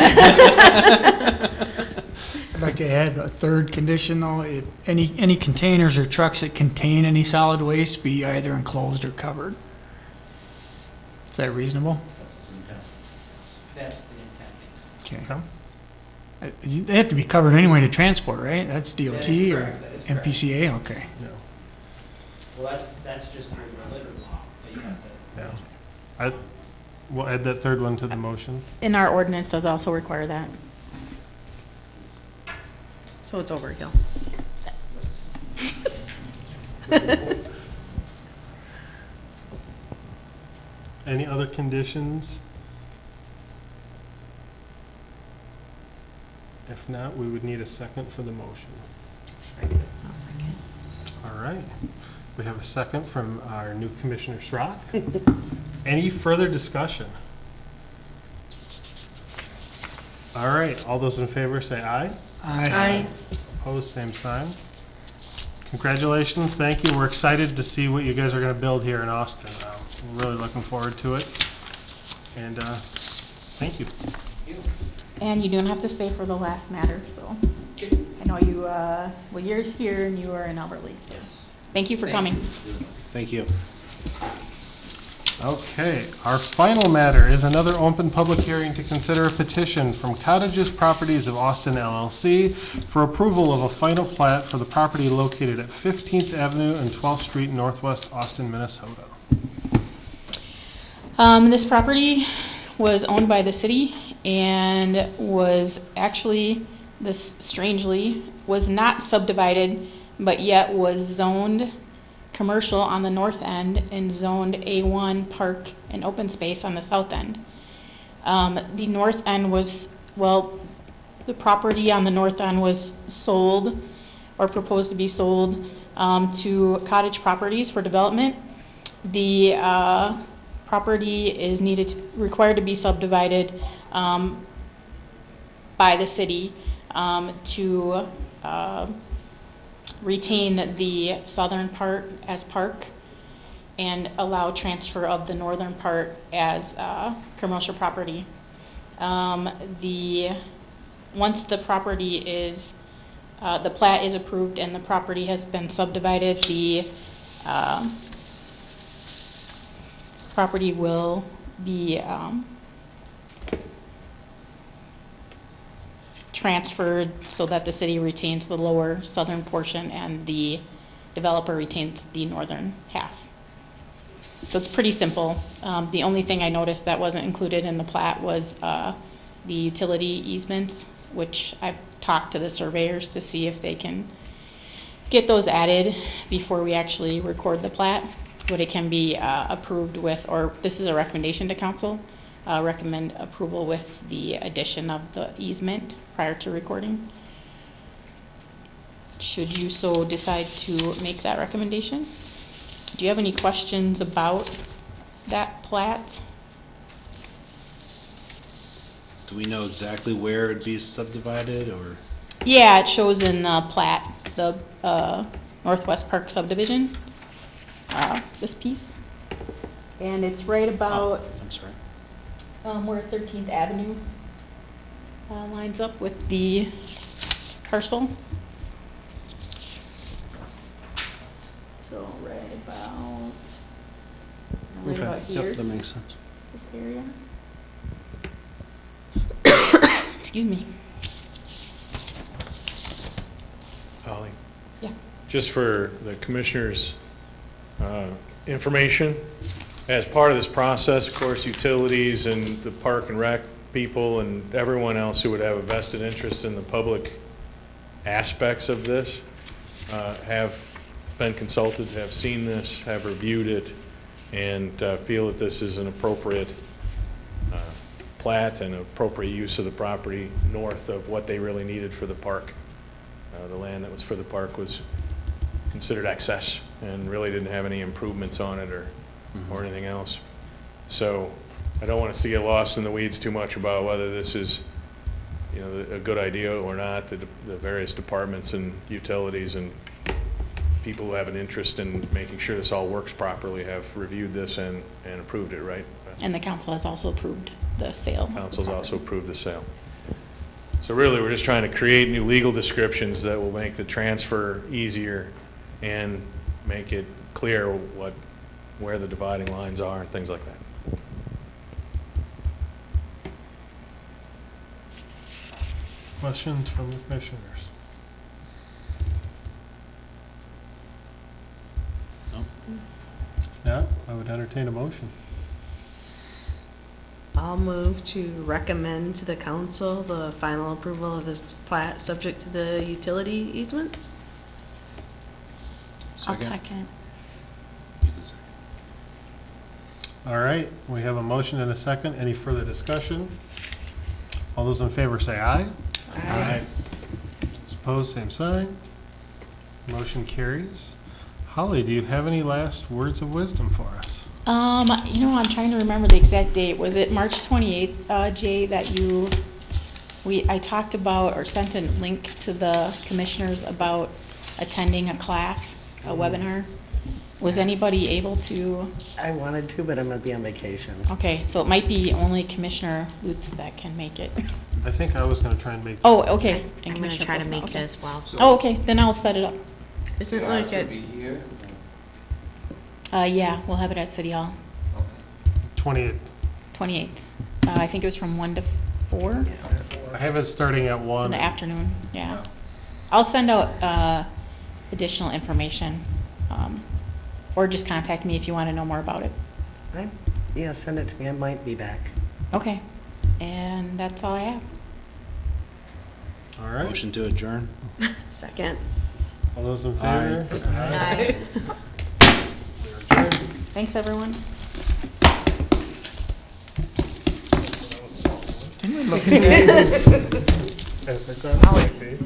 I'd like to add a third condition, though. Any containers or trucks that contain any solid waste be either enclosed or covered. Is that reasonable? That's the intent. Okay. They have to be covered anyway to transport, right? That's DOT That is or correct, that is correct. MPCA? Okay. Well, that's just your litter law that you have to. Yeah. We'll add that third one to the motion. And our ordinance does also require that. So it's overkill. Any other conditions? If not, we would need a second for the motion. All right. We have a second from our new Commissioner Schrock. Any further discussion? All right. All those in favor say aye. Aye. Opposed, same sign. Congratulations. Thank you. We're excited to see what you guys are going to build here in Austin. We're really looking forward to it. And thank you. And you don't have to stay for the last matter, so. I know you, well, you're here and you are in Albertley. Thank you for coming. Thank you. Okay, our final matter is another open public hearing to consider a petition from Cottages Properties of Austin LLC for approval of a final plat for the property located at 15th Avenue and 12th Street, Northwest Austin, Minnesota. This property was owned by the city and was actually, this strangely, was not subdivided, but yet was zoned commercial on the north end and zoned A1 park and open space on the south end. The north end was, well, the property on the north end was sold or proposed to be sold to Cottage Properties for development. The property is required to be subdivided by the city to retain the southern part as park and allow transfer of the northern part as commercial property. Once the property is, the plat is approved and the property has been subdivided, the property will be transferred so that the city retains the lower southern portion and the developer retains the northern half. So it's pretty simple. The only thing I noticed that wasn't included in the plat was the utility easements, which I've talked to the surveyors to see if they can get those added before we actually record the plat. But it can be approved with, or this is a recommendation to council, recommend approval with the addition of the easement prior to recording. Should you so decide to make that recommendation? Do you have any questions about that plat? Do we know exactly where it'd be subdivided, or? Yeah, it shows in the plat, the Northwest Park subdivision, this piece. And it's right about I'm sorry. where 13th Avenue lines up with the parcel. So right about here, Yep, that makes sense. this area. Excuse me. Holly? Yeah. Just for the commissioners' information, as part of this process, of course, utilities and the park and rec people and everyone else who would have a vested interest in the public aspects of this have been consulted, have seen this, have reviewed it, and feel that this is an appropriate plat and appropriate use of the property north of what they really needed for the park. The land that was for the park was considered excess and really didn't have any improvements on it or anything else. So I don't want us to get lost in the weeds too much about whether this is, you know, a good idea or not. The various departments and utilities and people who have an interest in making sure this all works properly have reviewed this and approved it, right? And the council has also approved the sale. Council's also approved the sale. So really, we're just trying to create new legal descriptions that will make the transfer easier and make it clear where the dividing lines are and things like that. Questions from the commissioners? No. Yeah, I would entertain a motion. I'll move to recommend to the council the final approval of this plat, subject to the utility easements. I'll Second. second. You can say. All right, we have a motion and a second. Any further discussion? All those in favor say aye. Aye. Opposed, same sign. Motion carries. Holly, do you have any last words of wisdom for us? I'm trying to remember the exact date. Was it March 28th, Jay, that I talked about or sent a link to the commissioners about attending a class, a webinar? Was anybody able to? I wanted to, but I'm gonna be on vacation. Okay, so it might be only Commissioner Lutz that can make it. I think I was going to try and make. Oh, okay. And I'm gonna Commissioner try to Postma, make it okay. as well. Oh, okay, then I'll set it up. Isn't it like Be a, here? Yeah, we'll have it at City Hall, 28th. 28th. I think it was from 1 to 4. I have it starting at It's 1. in the afternoon, yeah. I'll send out additional information, or just contact me if you want to know more about it. Yeah, send it to me. I might be back. Okay, and that's all I have. All right. Motion to adjourn. second? All those in Aye. favor? Aye. We're adjourned. Thanks, everyone. Didn't we look into that? Yes, I thought it might be.